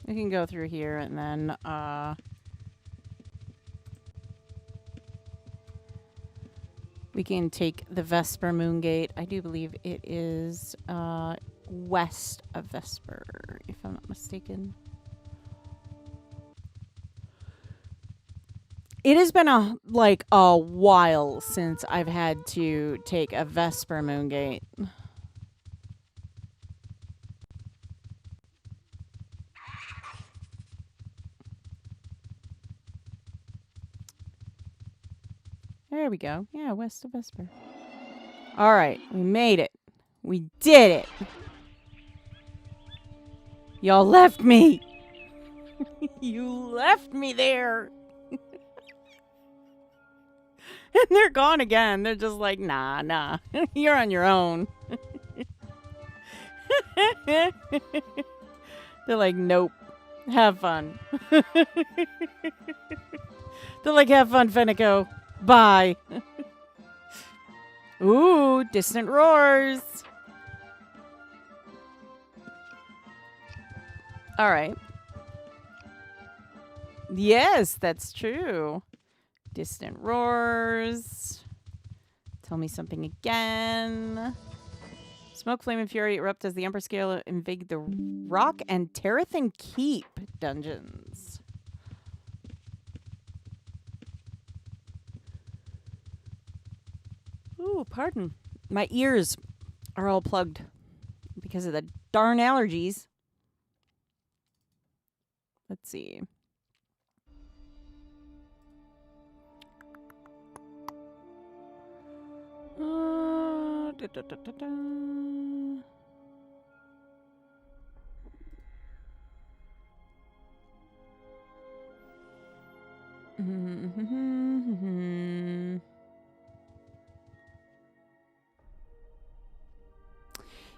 We can go through here and then we can take the Vesper Moon Gate. I do believe it is west of Vesper, if I'm not mistaken. It has been a while since I've had to take a Vesper Moon Gate. There we go. Yeah, west of Vesper. All right, we made it. We did it. Y'all left me. You left me there. And they're gone again. They're just like, nah. You're on your own. They're like, nope. Have fun. They're like, have fun, Fenneko. Bye. Ooh, distant roars. All right. Yes, that's true. Distant roars. Tell me something again. Smoke, Flame, and Fury erupt as the Emperor Scale invade the Rock and Terathan Keep dungeons. Ooh, pardon. My ears are all plugged because of the darn allergies. Let's see.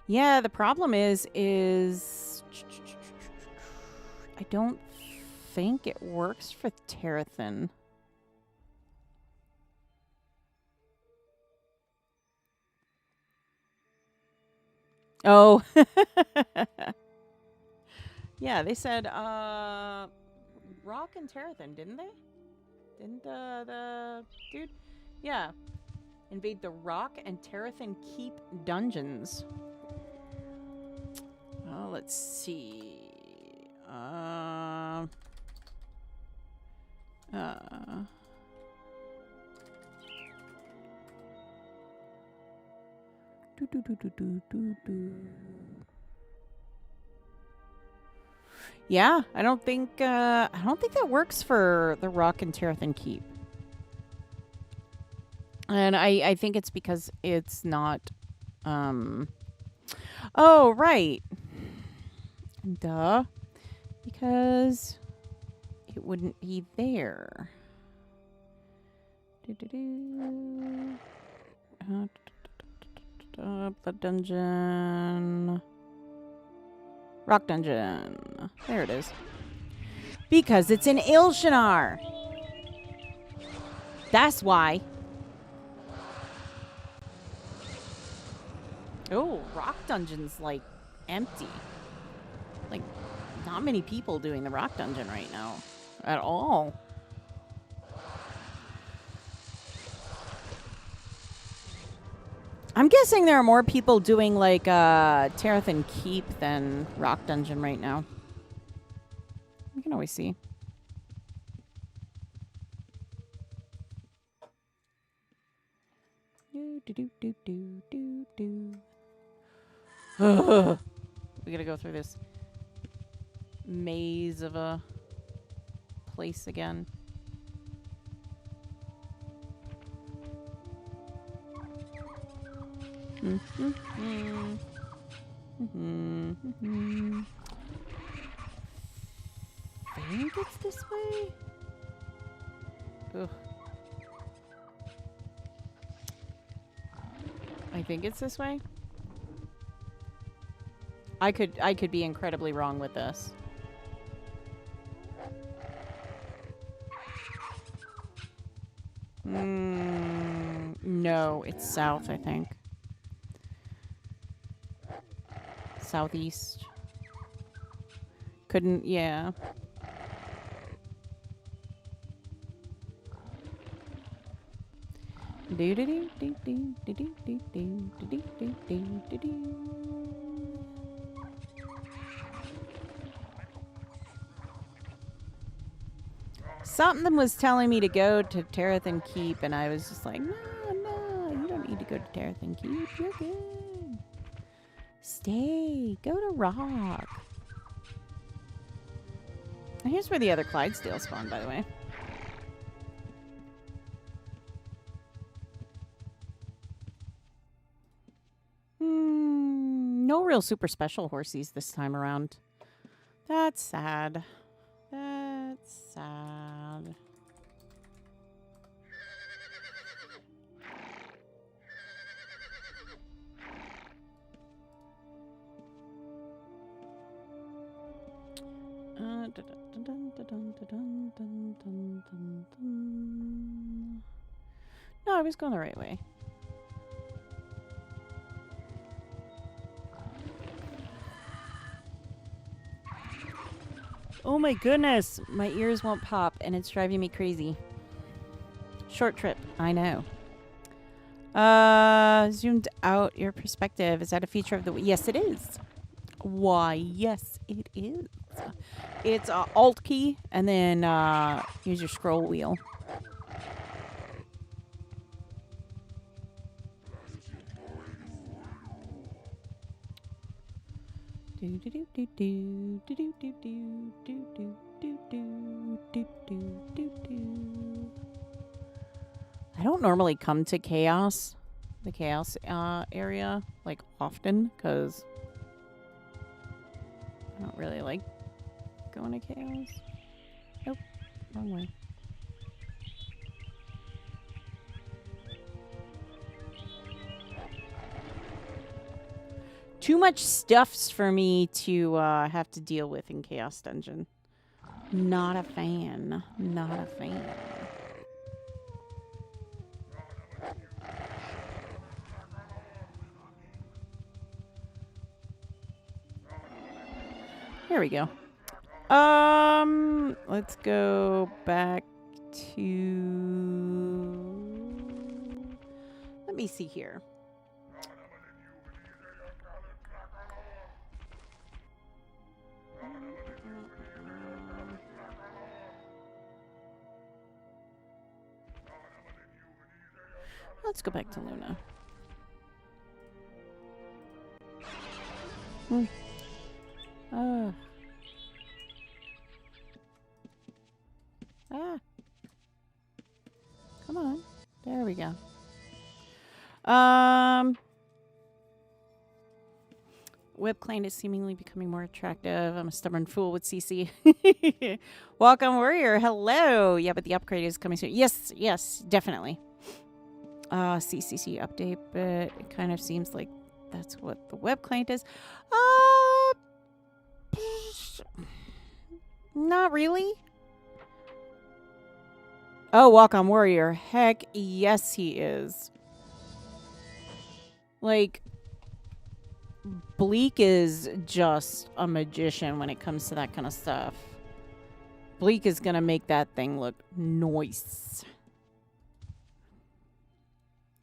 Yeah, the problem is I don't think it works for Terathan. Oh. Yeah, they said Rock and Terathan, didn't they? Didn't the dude? Yeah. Invade the Rock and Terathan Keep dungeons. Oh, let's see. Yeah, I don't think that works for the Rock and Terathan Keep. And I think it's because it's not oh, right. Duh. Because it wouldn't be there. The dungeon. Rock dungeon. There it is. Because it's in Ilshanar. That's why. Oh, rock dungeon's like empty. Like, not many people doing the rock dungeon right now. At all. I'm guessing there are more people doing like Terathan Keep than rock dungeon right now. We can always see. We gotta go through this maze of a place again. I think it's this way. Ugh. I think it's this way. I could be incredibly wrong with this. No, it's south, I think. Southeast. Couldn't, yeah. Something was telling me to go to Terathan Keep, and I was just like, no, you don't need to go to Terathan Keep. You're good. Stay. Go to Rock. And here's where the other Clydesdale spawned, by the way. real super special horsies this time around. That's sad. That's sad. No, I was going the right way. Oh my goodness, my ears won't pop and it's driving me crazy. Short trip, I know. Zoomed out your perspective. Is that a feature of the... Yes, it is. Why, yes, it is. It's Alt key and then use your scroll wheel. I don't normally come to Chaos, the Chaos area, like often, because I don't really like going to Chaos. Nope, wrong way. Too much stuffs for me to have to deal with in Chaos Dungeon. Not a fan. Not a fan. There we go. Let's go back to... Let me see here. Let's go back to Luna. Come on. There we go. Web client is seemingly becoming more attractive. I'm a stubborn fool with CC. Welcome, warrior. Hello. Yeah, but the upgrade is coming soon. Yes, yes, definitely. CCC update, but it kind of seems like that's what the web client is. Not really. Oh, Welcome Warrior. Heck yes, he is. Like, Bleak is just a magician when it comes to that kind of stuff. Bleak is gonna make that thing look nice.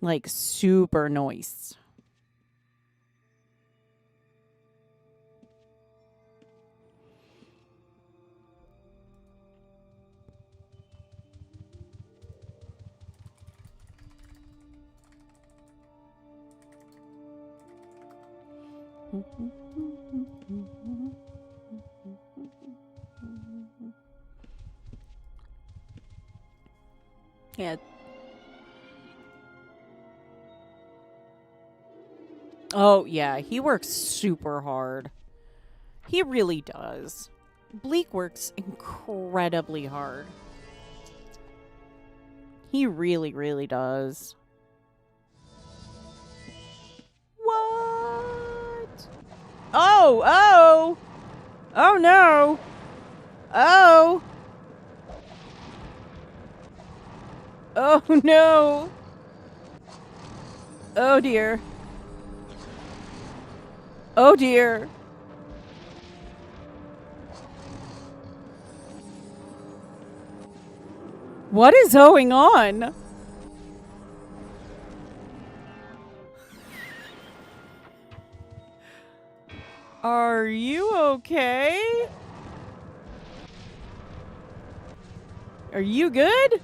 Like, super nice. Yeah. Oh, yeah. He works super hard. He really does. Bleak works incredibly hard. He really, really does. What? Oh, oh! Oh, no! Oh! Oh, no! Oh, dear. Oh, dear. What is going on? Are you okay? Are you good?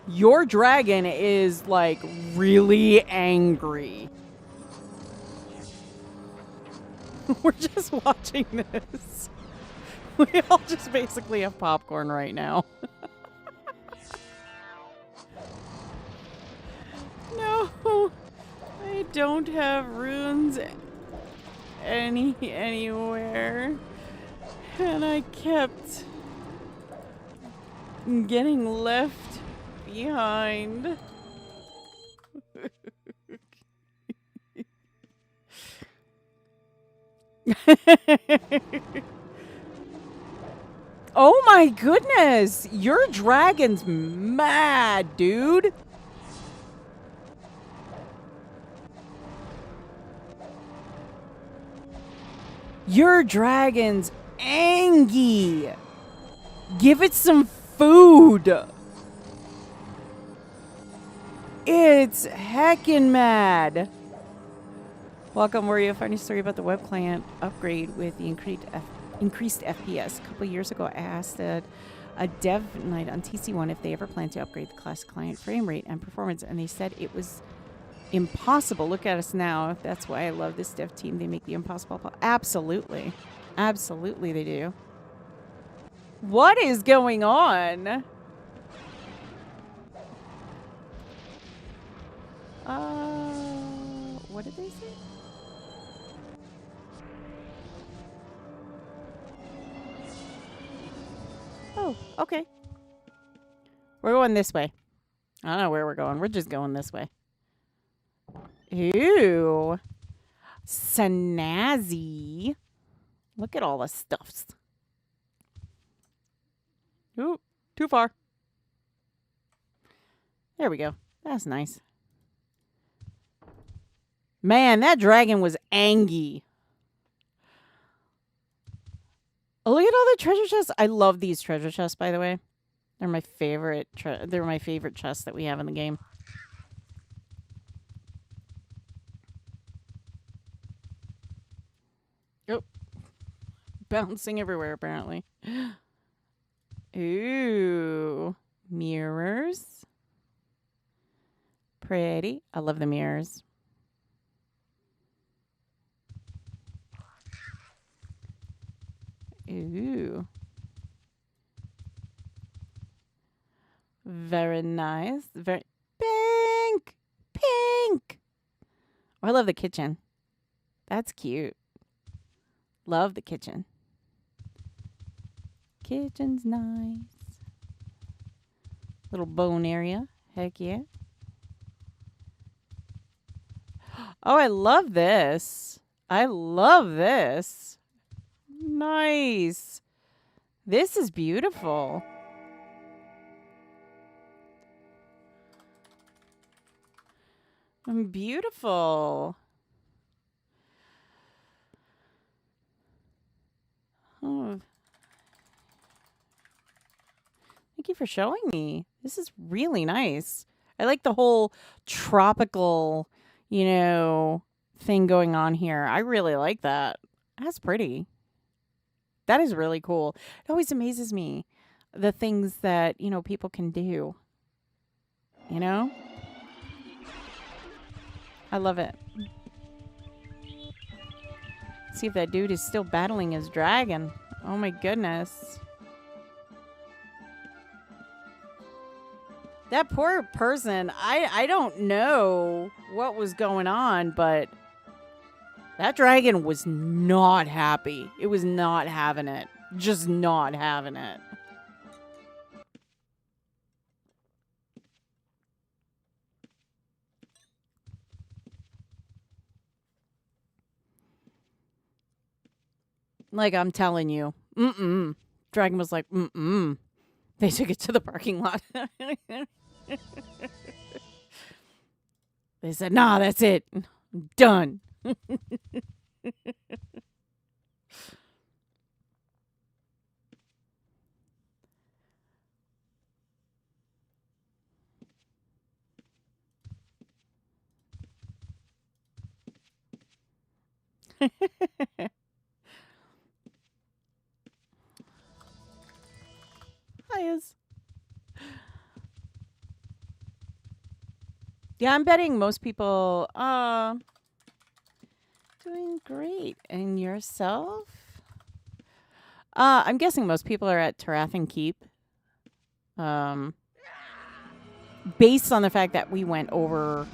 Your dragon is, like, really angry. We're just watching this. We all just basically have popcorn right now. No. I don't have runes anywhere. And I kept getting left behind. Oh my goodness! Your dragon's mad, dude! Your dragon's angry! Give it some food! It's heckin' mad! Welcome, Warrior. A funny story about the web client upgrade with the increased FPS. A couple years ago, I asked a dev night on TC1 if they ever plan to upgrade the classic client frame rate and performance, and they said it was impossible. Look at us now. That's why I love this dev team. They make the impossible. Absolutely. Absolutely they do. What is going on? What did they say? Oh, okay. We're going this way. I don't know where we're going. We're just going this way. Ew. Snazzy. Look at all the stuffs. Ooh, too far. There we go. That's nice. Man, that dragon was angry. Oh, look at all the treasure chests. I love these treasure chests, by the way. They're my favorite. They're my favorite chests that we have in the game. Oh, bouncing everywhere apparently. Ooh, mirrors. Pretty. I love the mirrors. Ooh. Very nice. Very pink. Pink. Oh, I love the kitchen. That's cute. Love the kitchen. Kitchen's nice. Little bone area. Heck yeah. Oh, I love this. I love this. Nice. This is beautiful. Beautiful. Oh. Thank you for showing me. This is really nice. I like the whole tropical, thing going on here. I really like that. That's pretty. That is really cool. It always amazes me, the things that, people can do. I love it. See if that dude is still battling his dragon. Oh my goodness. That poor person, I don't know what was going on, but that dragon was not happy. It was not having it. Just not having it. Like I'm telling you. Dragon was like, They took it to the parking lot. They said, nah, that's it. Done. Highs. Yeah, I'm betting most people doing great. And yourself? I'm guessing most people are at Tarathan Keep. Based on the fact that we went over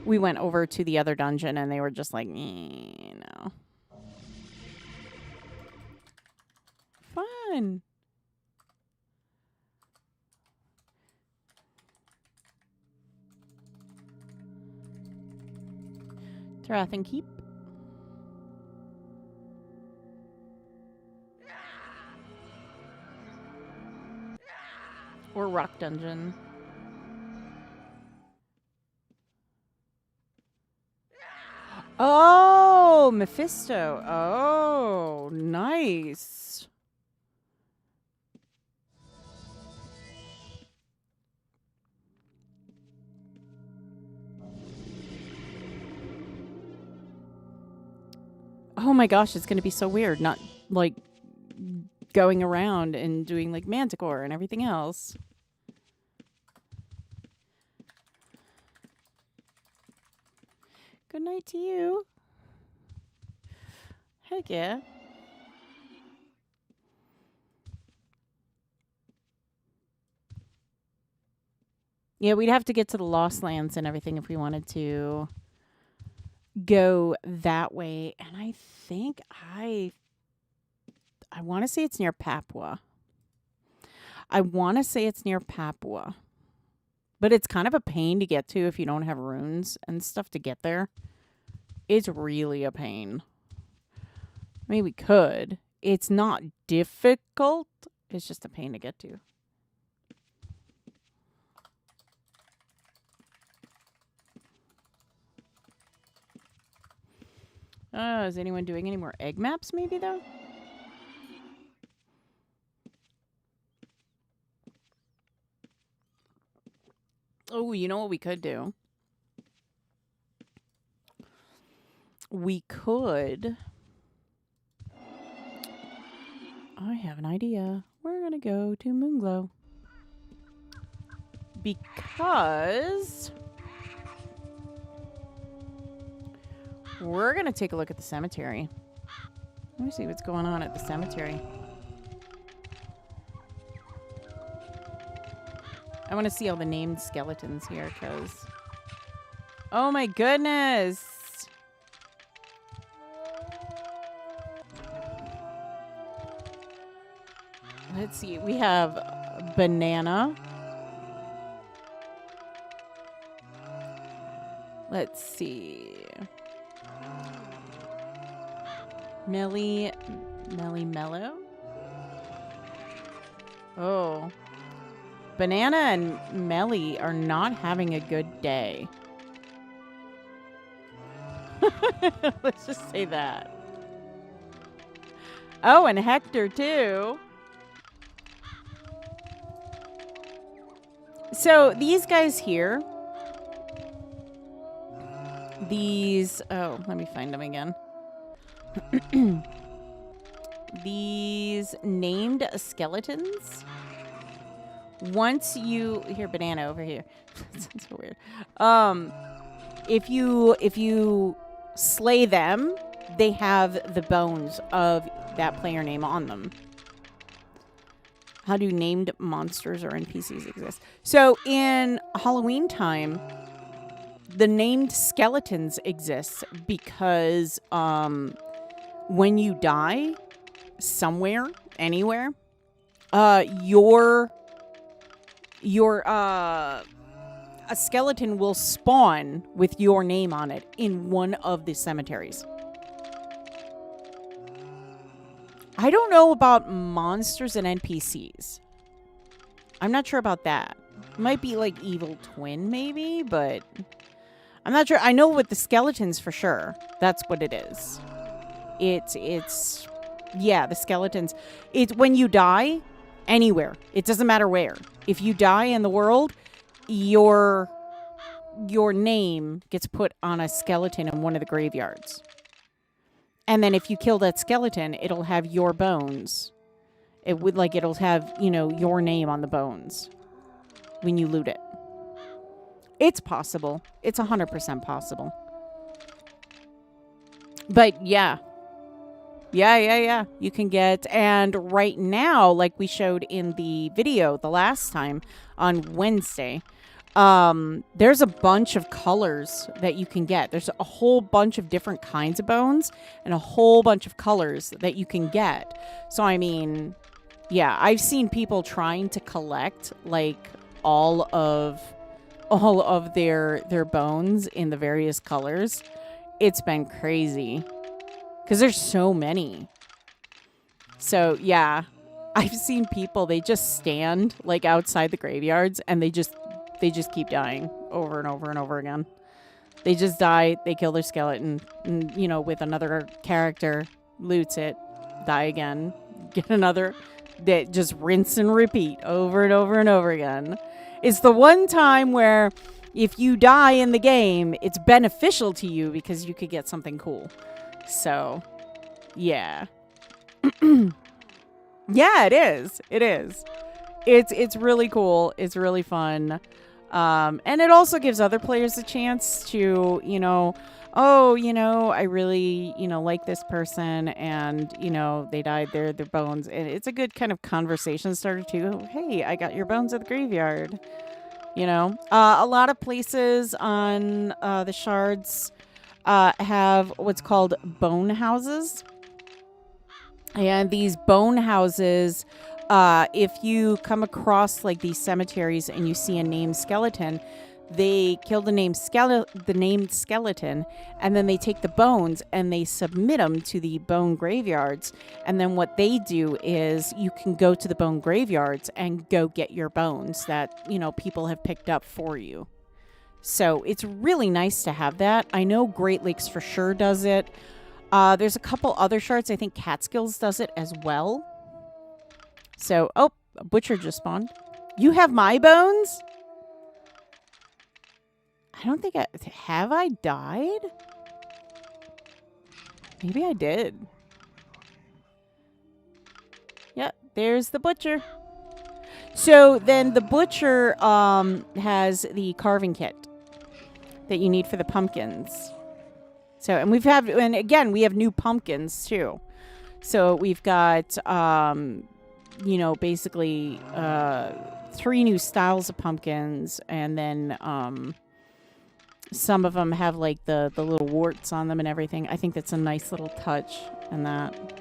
we went over to the other dungeon and they were just like, no. Fun. Drathen Keep. Or Rock Dungeon. Oh, Mephisto. Oh, nice. Oh my gosh, it's going to be so weird. Not like going around and doing like Manticore and everything else. Good night to you. Heck yeah. Yeah, we'd have to get to the Lost Lands and everything if we wanted to go that way. And I think I want to say it's near Papua. But it's kind of a pain to get to if you don't have runes and stuff to get there. It's really a pain. I mean, we could. It's not difficult. It's just a pain to get to. Is anyone doing any more egg maps maybe, though? Oh, you know what we could do? We could... I have an idea. We're going to go to Moonglow. Because... we're going to take a look at the cemetery. Let me see what's going on at the cemetery. I want to see all the named skeletons here, because... oh my goodness! Let's see. We have Banana. Let's see. Melly Mellow. Oh. Banana and Melly are not having a good day. Let's just say that. Oh, and Hector too. So these guys here, oh, let me find them again. These named skeletons, once you, here, Banana over here. That sounds so weird. If you slay them, they have the bones of that player name on them. How do named monsters or NPCs exist? So in Halloween time, the named skeletons exist because when you die somewhere, anywhere, your a skeleton will spawn with your name on it in one of the cemeteries. I don't know about monsters and NPCs. I'm not sure about that. It might be like Evil Twin, maybe, but I'm not sure. I know with the skeletons for sure. That's what it is. It's yeah, the skeletons. It's when you die anywhere. It doesn't matter where. If you die in the world, your name gets put on a skeleton in one of the graveyards. And then if you kill that skeleton, it'll have your bones. It'll have, your name on the bones when you loot it. It's possible. It's 100% possible. But yeah. Yeah. You can get, and right now, like we showed in the video the last time on Wednesday, there's a bunch of colors that you can get. There's a whole bunch of different kinds of bones and a whole bunch of colors that you can get. So, I mean, yeah, I've seen people trying to collect like all of their bones in the various colors. It's been crazy because there's so many. So yeah, I've seen people, they just stand like outside the graveyards and they just keep dying over and over and over again. They just die, they kill their skeleton, and with another character, loots it, die again, get another, that just rinse and repeat over and over and over again. It's the one time where if you die in the game, it's beneficial to you because you could get something cool. So, yeah. Yeah, it is. It is. It's really cool. It's really fun. And it also gives other players a chance to, I really, like this person and, they died their bones. And it's a good kind of conversation starter too. Hey, I got your bones at the graveyard. A lot of places on the shards have what's called bone houses. And these bone houses, if you come across like these cemeteries and you see a named skeleton, they kill the named skeleton, and then they take the bones and they submit them to the bone graveyards. And then what they do is you can go to the bone graveyards and go get your bones that, people have picked up for you. So it's really nice to have that. I know Great Lakes for sure does it. There's a couple other shards. I think Catskills does it as well. So, a butcher just spawned. You have my bones? I don't think have I died? Maybe I did. Yep, there's the butcher. So then the butcher has the carving kit that you need for the pumpkins. So, and again, we have new pumpkins too. So we've got, basically 3 new styles of pumpkins, and then some of them have like the little warts on them and everything. I think that's a nice little touch in that.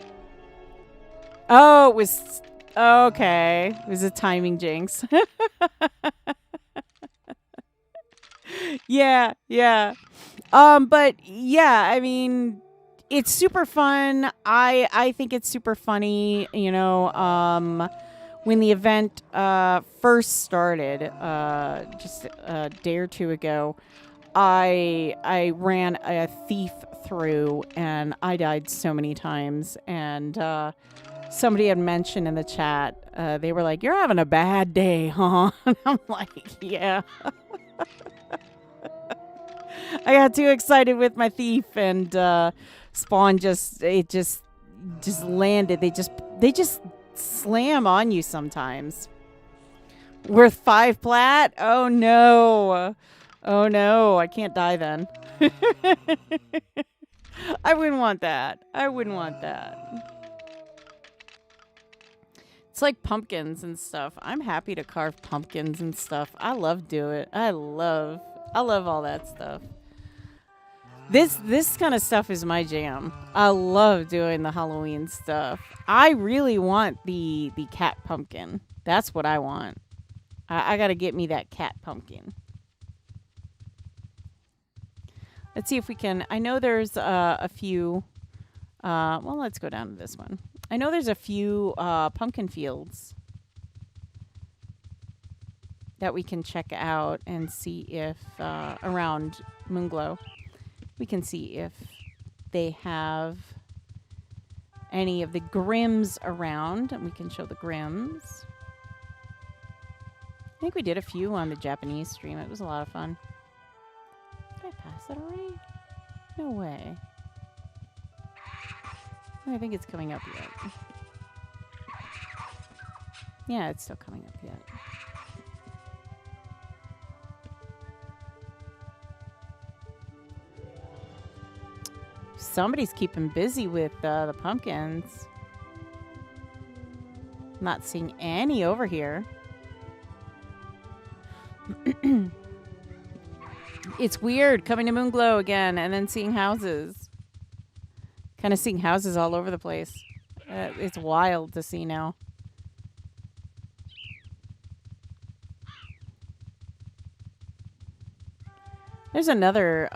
Oh, it was okay. It was a timing jinx. Yeah. But yeah, I mean, it's super fun. I think it's super funny. When the event first started, just a day or two ago, I ran a thief through, and I died so many times. And somebody had mentioned in the chat, they were like, "You're having a bad day, huh?" And I'm like, "Yeah." I got too excited with my thief, and spawn just landed. They just slam on you sometimes. Worth 5 plat? Oh no. I can't die then. I wouldn't want that. It's like pumpkins and stuff. I'm happy to carve pumpkins and stuff. I love doing it. I love all that stuff. This kind of stuff is my jam. I love doing the Halloween stuff. I really want the cat pumpkin. That's what I want. I gotta get me that cat pumpkin. Let's see if we can. I know there's a few. Well, let's go down to this one. I know there's a few pumpkin fields that we can check out and see if around Moonglow. We can see if they have any of the Grims around, and we can show the Grims. I think we did a few on the Japanese stream. It was a lot of fun. Did I pass that already? No way. I think it's coming up yet. Yeah, it's still coming up yet. Somebody's keeping busy with the pumpkins. Not seeing any over here. It's weird coming to Moonglow again and then seeing houses. Kind of seeing houses all over the place. It's wild to see now. There's another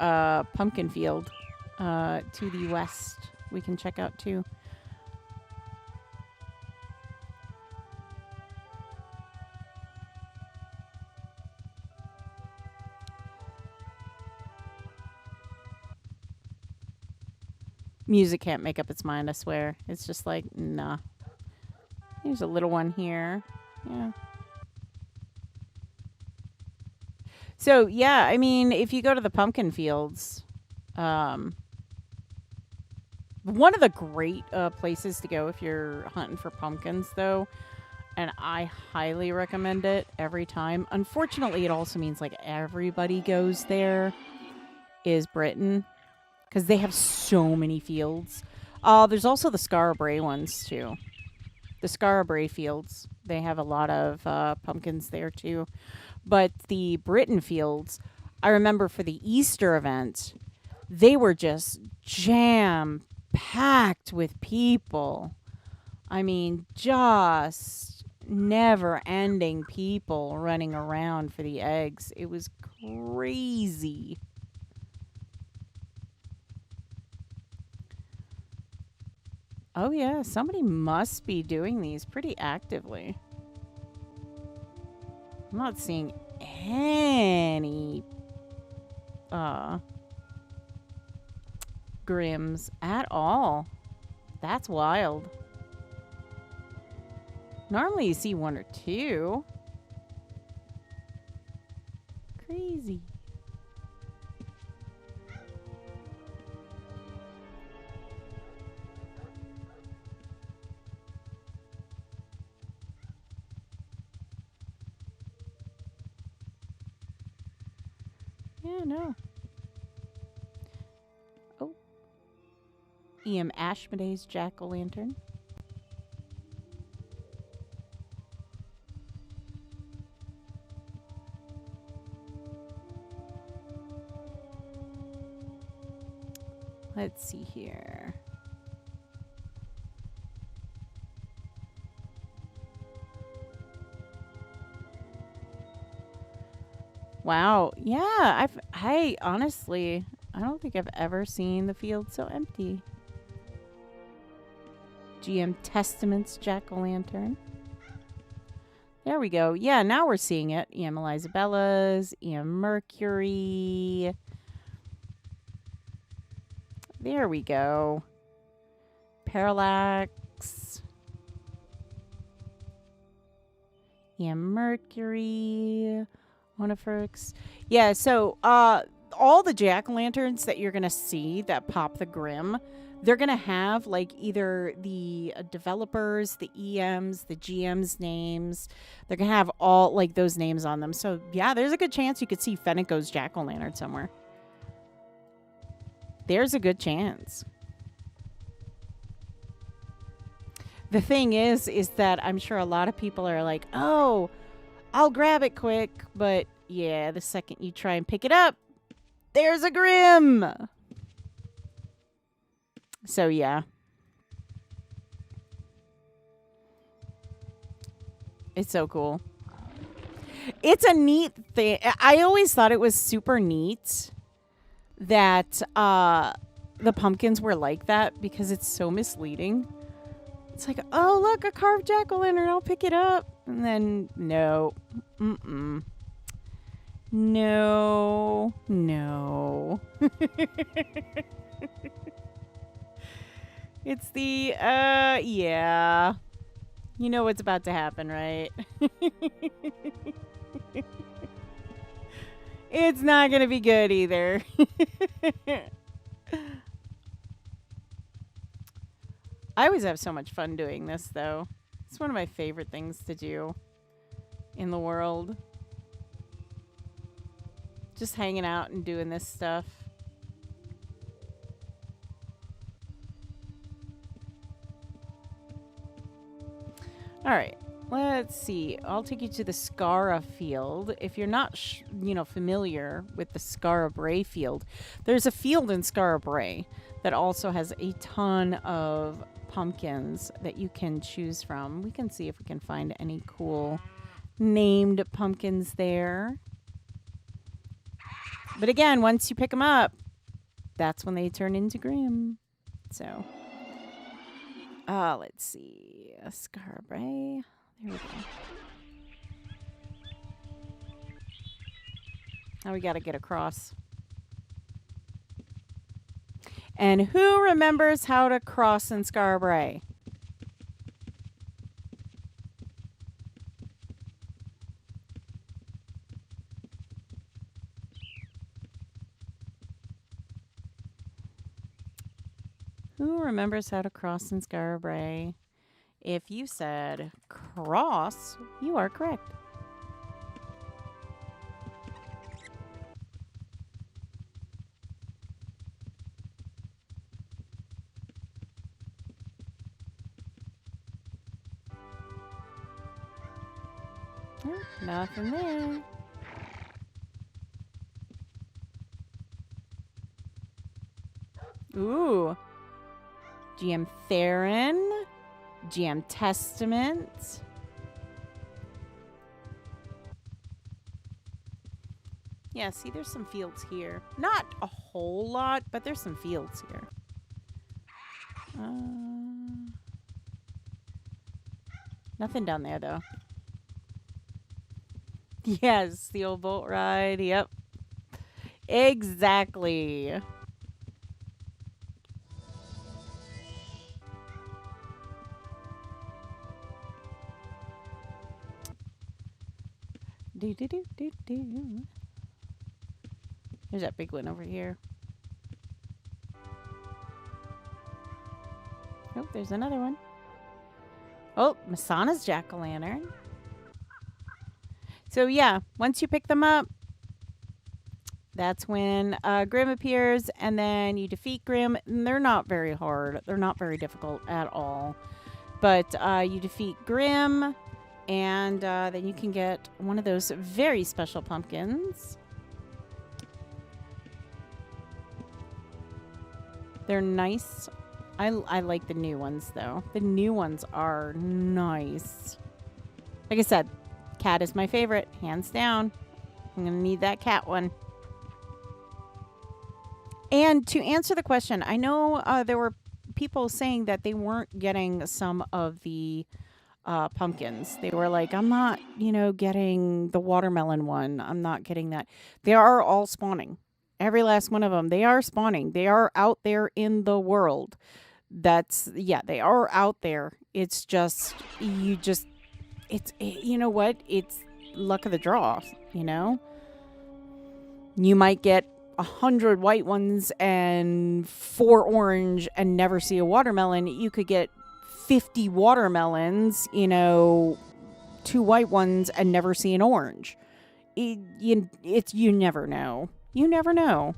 pumpkin field to the west we can check out too. Music can't make up its mind, I swear. It's just like, nah. There's a little one here. Yeah. So, yeah, I mean, if you go to the pumpkin fields, one of the great places to go if you're hunting for pumpkins, though, and I highly recommend it every time. Unfortunately, it also means like everybody goes there, is Britain, because they have so many fields. There's also the Scarabray ones, too. The Scarabray fields. They have a lot of pumpkins there, too. But the Britain fields, I remember for the Easter event, they were just jam-packed with people. I mean, just never-ending people running around for the eggs. It was crazy. Oh, yeah. Somebody must be doing these pretty actively. I'm not seeing any Grims at all. That's wild. Normally you see one or two. Crazy. Yeah, no. Oh. E.M. Ashmode's jack-o'-lantern. Let's see here. Wow. Yeah, I honestly, I don't think I've ever seen the field so empty. GM Testament's jack-o'-lantern. There we go. Yeah, now we're seeing it. E.M. Elisabella's, E.M. Mercury. There we go. Parallax. E.M. Mercury. Onifrix. Yeah, so all the jack-o'-lanterns that you're going to see that pop the Grim, they're going to have like either the developers, the EMs, the GMs names. They're going to have all like those names on them. So yeah, there's a good chance you could see Fenneko's jack-o'-lantern somewhere. There's a good chance. The thing is that I'm sure a lot of people are like, oh, I'll grab it quick. But yeah, the second you try and pick it up, there's a Grim. So yeah. It's so cool. It's a neat thing. I always thought it was super neat that the pumpkins were like that because it's so misleading. It's like, oh, look, a carved jack-o'-lantern. I'll pick it up. And then, no. Mm-mm. No. No. It's the, yeah. You know what's about to happen, right? It's not going to be good either. I always have so much fun doing this, though. It's one of my favorite things to do in the world. Just hanging out and doing this stuff. All right. Let's see. I'll take you to the Skara field. If you're not, familiar with the Skara Bray field, there's a field in Skara Bray that also has a ton of pumpkins that you can choose from. We can see if we can find any cool named pumpkins there. But again, once you pick them up, that's when they turn into Grim. So, let's see. Skara Bray. There we go. Now we got to get across. And who remembers how to cross in Skara Bray? Who remembers how to cross in Skara Bray? If you said cross, you are correct. Nothing there. Ooh. GM Theron. GM Testament. Yeah, see, there's some fields here. Not a whole lot, but there's some fields here. Nothing down there, though. Yes, the old boat ride. Yep. Exactly. Do. There's that big one over here. Oh, there's another one. Oh, Masana's jack-o'-lantern. So yeah, once you pick them up, that's when Grim appears, and then you defeat Grim. And they're not very hard. They're not very difficult at all. But you defeat Grim, and then you can get one of those very special pumpkins. They're nice. I like the new ones, though. The new ones are nice. Like I said, cat is my favorite, hands down. I'm going to need that cat one. And to answer the question, I know there were people saying that they weren't getting some of the pumpkins. They were like, I'm not, getting the watermelon one. I'm not getting that. They are all spawning. Every last one of them. They are spawning. They are out there in the world. They are out there. It's just, you know what? It's luck of the draw, You might get 100 white ones and 4 orange and never see a watermelon. You could get 50 watermelons, 2 white ones and never see an orange. You never know. You never know.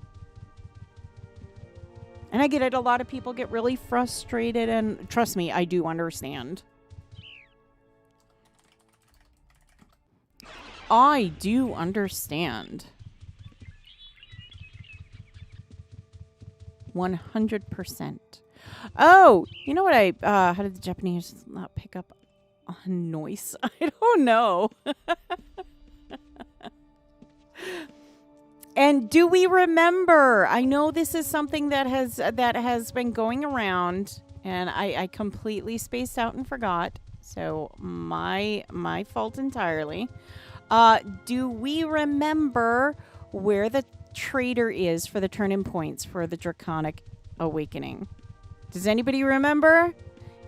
And I get it. A lot of people get really frustrated, and trust me, I do understand. I do understand. 100%. Oh, you know what how did the Japanese not pick up a noise? I don't know. And do we remember? I know this is something that has been going around, and I completely spaced out and forgot. So my fault entirely. Do we remember where the trader is for the turn-in points for the Draconic Awakening? Does anybody remember?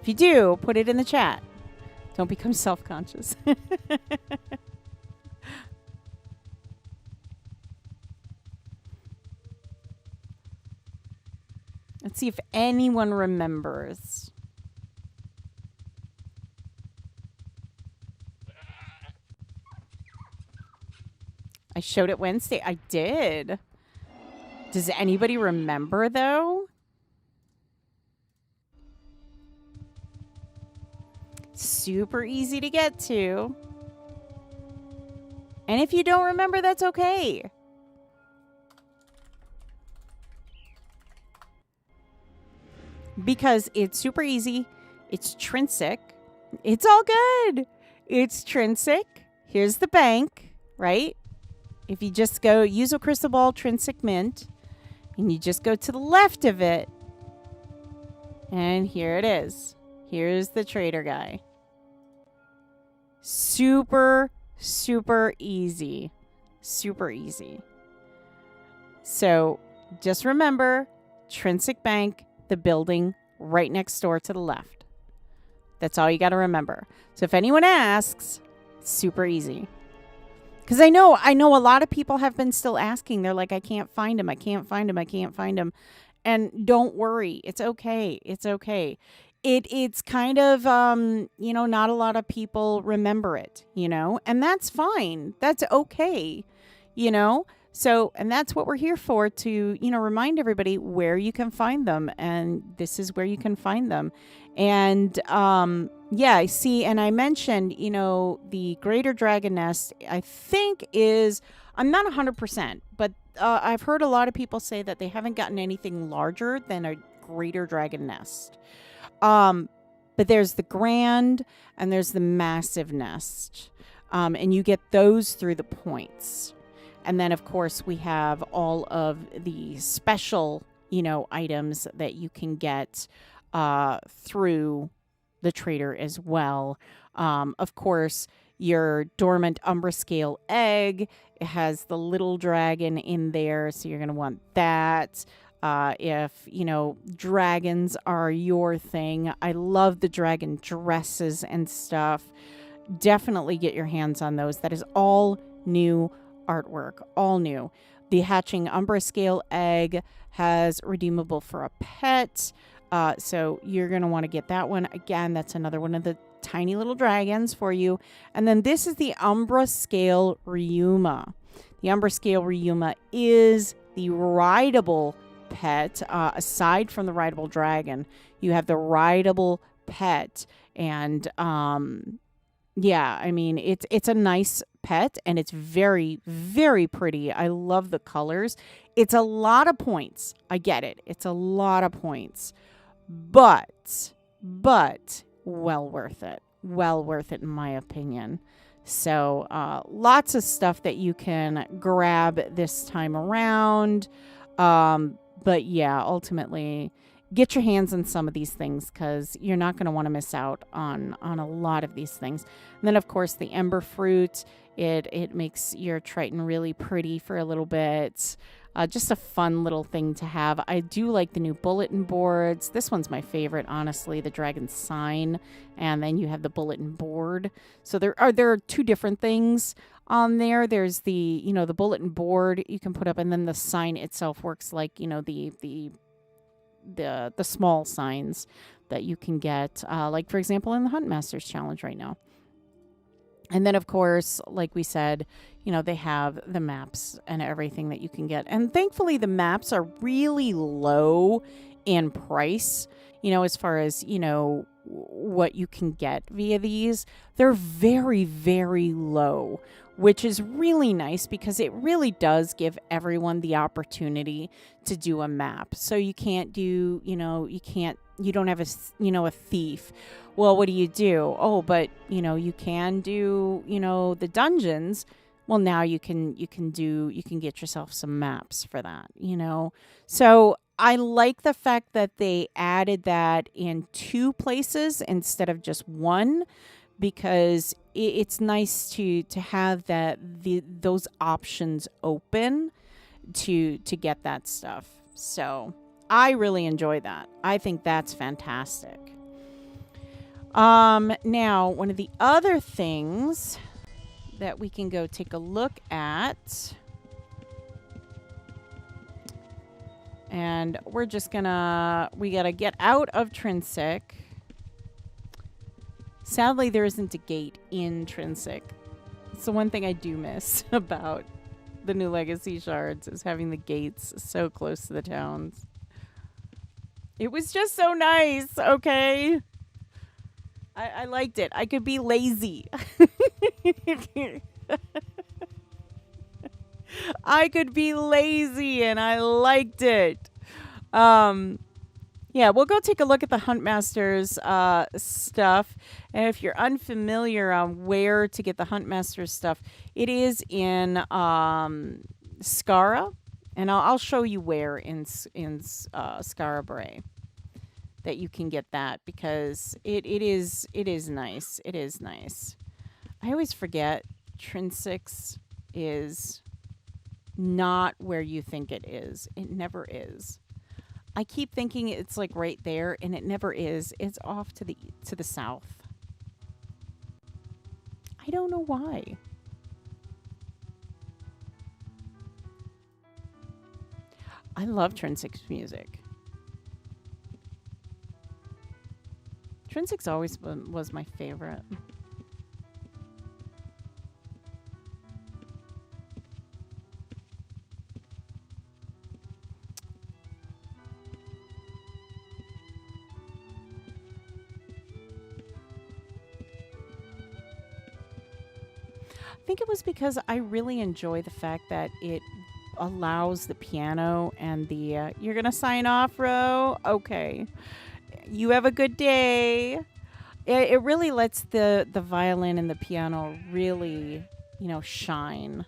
If you do, put it in the chat. Don't become self-conscious. Let's see if anyone remembers. I showed it Wednesday. I did. Does anybody remember, though? super easy to get to. And if you don't remember, that's okay. Because it's super easy. It's Trinsic. It's all good. It's Trinsic. Here's the bank, right? If you just go use a crystal ball, Trinsic Mint, and you just go to the left of it, and here it is. Here's the trader guy. Super, super easy. Super easy. So just remember, Trinsic Bank, the building right next door to the left. That's all you got to remember. So if anyone asks, super easy. Because I know a lot of people have been still asking. They're like, I can't find him. I can't find him. I can't find him. And don't worry. It's okay. It's okay. It's kind of, not a lot of people remember it, and that's fine. That's okay, So, and that's what we're here for, to, remind everybody where you can find them. And this is where you can find them. And, I see. And I mentioned, the Greater Dragon Nest, I think I'm not 100%, but I've heard a lot of people say that they haven't gotten anything larger than a Greater Dragon Nest. But there's the Grand and there's the Massive Nest. And you get those through the points. And then, of course, we have all of the special, items that you can get through the trader as well. Of course, your dormant Umbra Scale egg, it has the little dragon in there, so you're going to want that. If, dragons are your thing. I love the dragon dresses and stuff. Definitely get your hands on those. That is all new artwork, all new. The hatching Umbra Scale egg has redeemable for a pet. So you're going to want to get that one. Again, that's another one of the tiny little dragons for you. And then this is the Umbra Scale Ryuma. The Umbra Scale Ryuma is the rideable pet. Aside from the rideable dragon, you have the rideable pet. And it's a nice pet, and it's very, very pretty. I love the colors. It's a lot of points. I get it. It's a lot of points. But well worth it. Well worth it, in my opinion. So lots of stuff that you can grab this time around. But yeah, ultimately, get your hands on some of these things, because you're not going to want to miss out on a lot of these things. And then, of course, the Ember Fruit. It makes your Triton really pretty for a little bit. Just a fun little thing to have. I do like the new bulletin boards. This one's my favorite, honestly, the Dragon Sign. And then you have the bulletin board. So there are two different things on there. There's the, the bulletin board you can put up, and then the sign itself works like, the small signs that you can get, like, for example, in the Hunt Masters Challenge right now. And then, of course, like we said, they have the maps and everything that you can get. And thankfully, the maps are really low in price, as far as, what you can get via these. They're very, very low, which is really nice, because it really does give everyone the opportunity to do a map. So you can't do, you don't have a thief. Well, what do? Oh, but, you can do, the dungeons. Well, now you can get yourself some maps for that, So I like the fact that they added that in 2 places instead of just one, because it's nice to have those options open to get that stuff. So I really enjoy that. I think that's fantastic. Now, one of the other things that we can go take a look at, and we gotta get out of Trinsic. Sadly, there isn't a gate in Trinsic. It's the one thing I do miss about the new Legacy Shards, is having the gates so close to the towns. It was just so nice, okay? I liked it. I could be lazy. I could be lazy and I liked it. Um, yeah, we'll go take a look at the Huntmasters stuff. And if you're unfamiliar on where to get the Huntmasters stuff, it is in Skara. And I'll show you where in Skara Brae that you can get that because it is nice. It is nice. I always forget Trinsics is not where you think it is. It never is. I keep thinking it's like right there and it never is. It's off to the south. I don't know why. I love Trinsics music. Trinsics always was my favorite. I think it was because I really enjoy the fact that it allows the piano and the you're gonna sign off, Ro? Okay. You have a good day. It really lets the violin and the piano really, shine.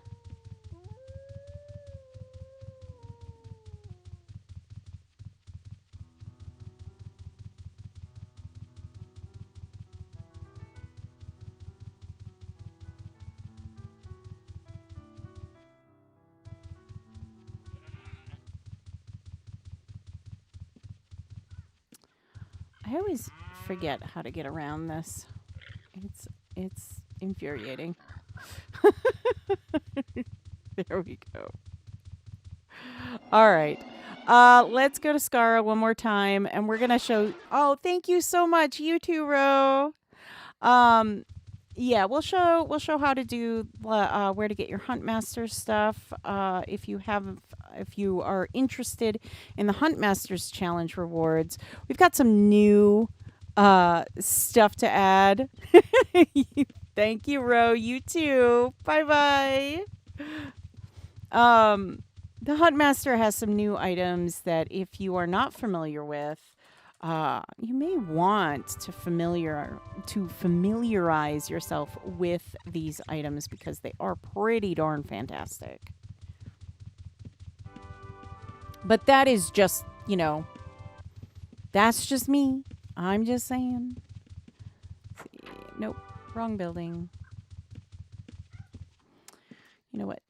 I always forget how to get around this. It's infuriating. There we go. All right. Let's go to Skara one more time and we're gonna show oh, thank you so much, you too, Ro. Um yeah, we'll show how to do where to get your Huntmasters stuff. If you are interested in the Huntmasters challenge rewards, we've got some new stuff to add. Thank you, Ro. You too. Bye bye. The Huntmaster has some new items that if you are not familiar with, you may want to familiarize yourself with these items because they are pretty darn fantastic. But that is just, that's just me. I'm just saying. Let's see. Nope, wrong building. You know what?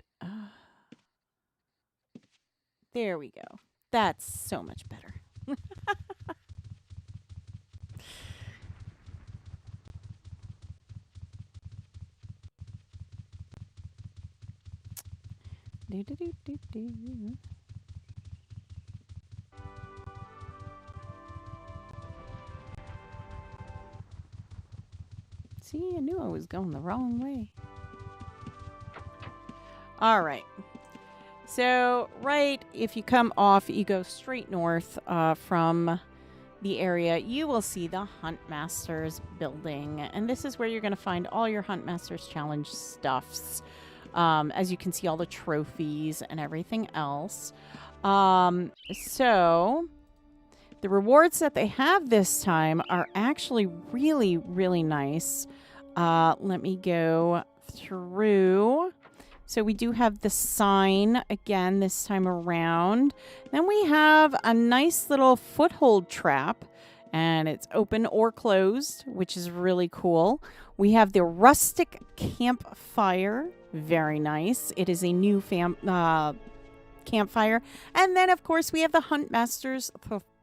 There we go. That's so much better. Do, do, do, do, do. See, I knew I was going the wrong way. All right. So, if you come off, you go straight north from the area, you will see the Huntmasters building. And this is where you're going to find all your Huntmasters Challenge stuffs. As you can see, all the trophies and everything else. So, the rewards that they have this time are actually really, really nice. Let me go through. So we do have the sign again this time around. Then we have a nice little foothold trap, and it's open or closed, which is really cool. We have the rustic campfire. Very nice. It is a new campfire. And then, of course, we have the Huntmaster's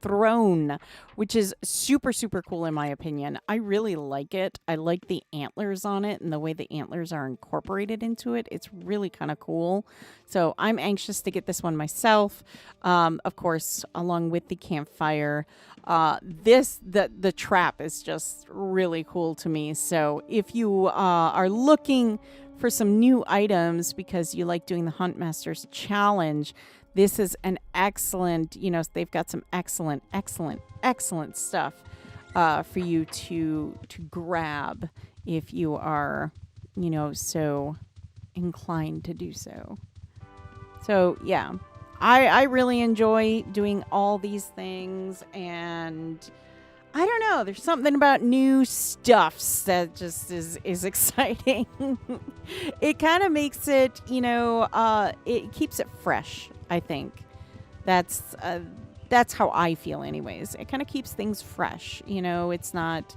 throne, which is super, super cool in my opinion. I really like it. I like the antlers on it and the way the antlers are incorporated into it. It's really kind of cool. So I'm anxious to get this one myself. Of course, along with the campfire. The trap is just really cool to me. So if you are looking for some new items because you like doing the Huntmasters challenge, this is an excellent, they've got some excellent stuff. for you to grab if you are, so inclined to do so. So yeah, I really enjoy doing all these things, and I don't know, there's something about new stuffs that just is exciting. It kind of makes it, it keeps it fresh, I think. That's how I feel anyways. It kind of keeps things fresh, it's not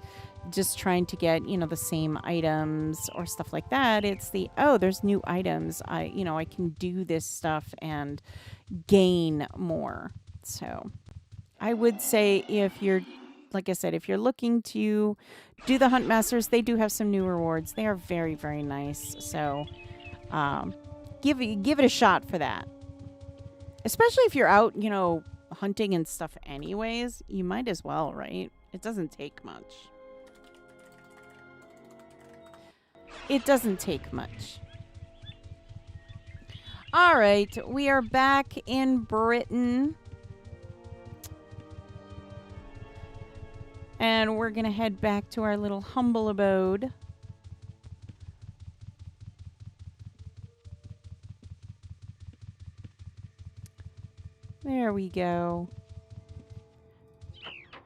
just trying to get, the same items or stuff like that. It's there's new items. I can do this stuff and gain more. So I would say if you're, like I said, if you're looking to do the Hunt Masters, they do have some new rewards. They are very, very nice. So give it a shot for that. Especially if you're out, hunting and stuff anyways, you might as well, right? It doesn't take much. It doesn't take much. All right, we are back in Britain. And we're going to head back to our little humble abode. There we go.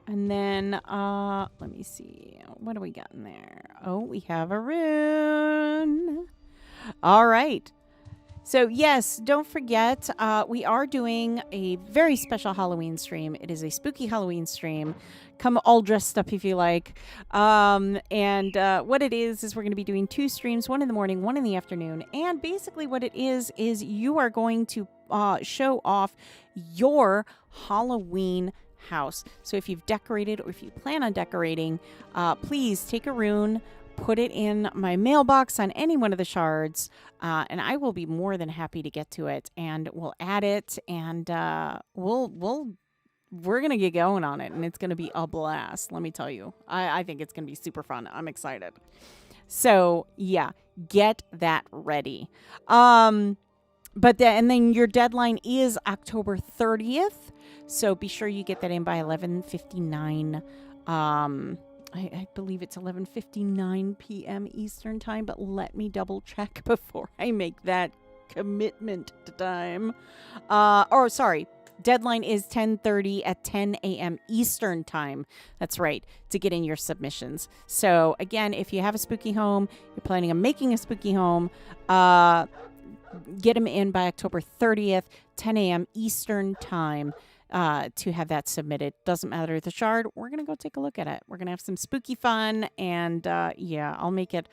And then, let me see. What do we got in there? Oh, we have a rune. All right. So, yes, don't forget, we are doing a very special Halloween stream. It is a spooky Halloween stream. Come all dressed up if you like. And what it is we're going to be doing 2 streams, one in the morning, one in the afternoon. And basically what it is you are going to show off your Halloween house. So if you've decorated or if you plan on decorating, please take a rune, put it in my mailbox on any one of the shards, and I will be more than happy to get to it, and we'll add it, and we're gonna get going on it, and it's gonna be a blast. Let me tell you, I think it's gonna be super fun. I'm excited. So yeah, get that ready. And then your deadline is October 30th. So be sure you get that in by 11:59. I believe it's 11:59 p.m. Eastern time, but let me double check before I make that commitment to time. Deadline is 10:30 at 10 a.m. Eastern time. That's right, to get in your submissions. So again, if you have a spooky home, you're planning on making a spooky home, get them in by October 30th, 10 a.m. Eastern time. To have that submitted. Doesn't matter the shard. We're gonna go take a look at it. We're gonna have some spooky fun, and I'll make it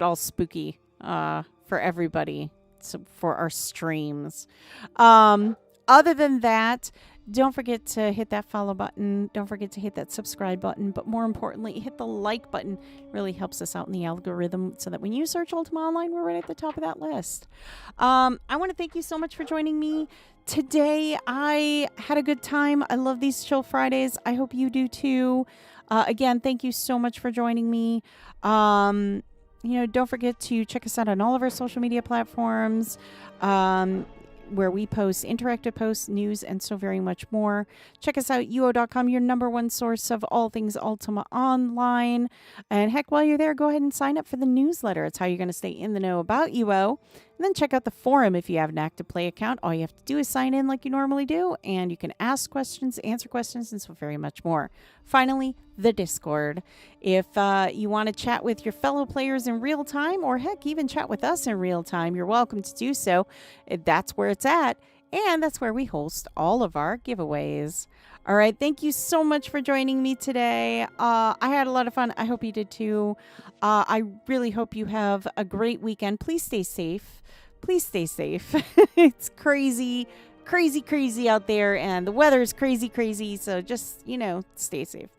all spooky for everybody. So for our streams. Other than that, don't forget to hit that follow button. Don't forget to hit that subscribe button. But more importantly, hit the like button. It really helps us out in the algorithm so that when you search Ultima Online, we're right at the top of that list. I want to thank you so much for joining me today. I had a good time. I love these Chill Fridays. I hope you do too. Again, thank you so much for joining me. Don't forget to check us out on all of our social media platforms. Where we post interactive posts, news, and so very much more. Check us out, uo.com, your number one source of all things Ultima Online. And heck, while you're there, go ahead and sign up for the newsletter. It's how you're going to stay in the know about UO. And then check out the forum if you have an active play account. All you have to do is sign in like you normally do, and you can ask questions, answer questions, and so very much more. Finally, the Discord. If you want to chat with your fellow players in real time, or heck, even chat with us in real time, you're welcome to do so. That's where it's at, and that's where we host all of our giveaways. All right, thank you so much for joining me today. I had a lot of fun. I hope you did too. I really hope you have a great weekend. Please stay safe. Please stay safe. It's crazy out there, and the weather is crazy. So just, stay safe.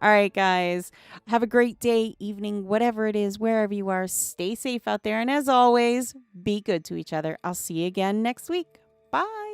All right, guys. Have a great day, evening, whatever it is, wherever you are. Stay safe out there. And as always, be good to each other. I'll see you again next week. Bye.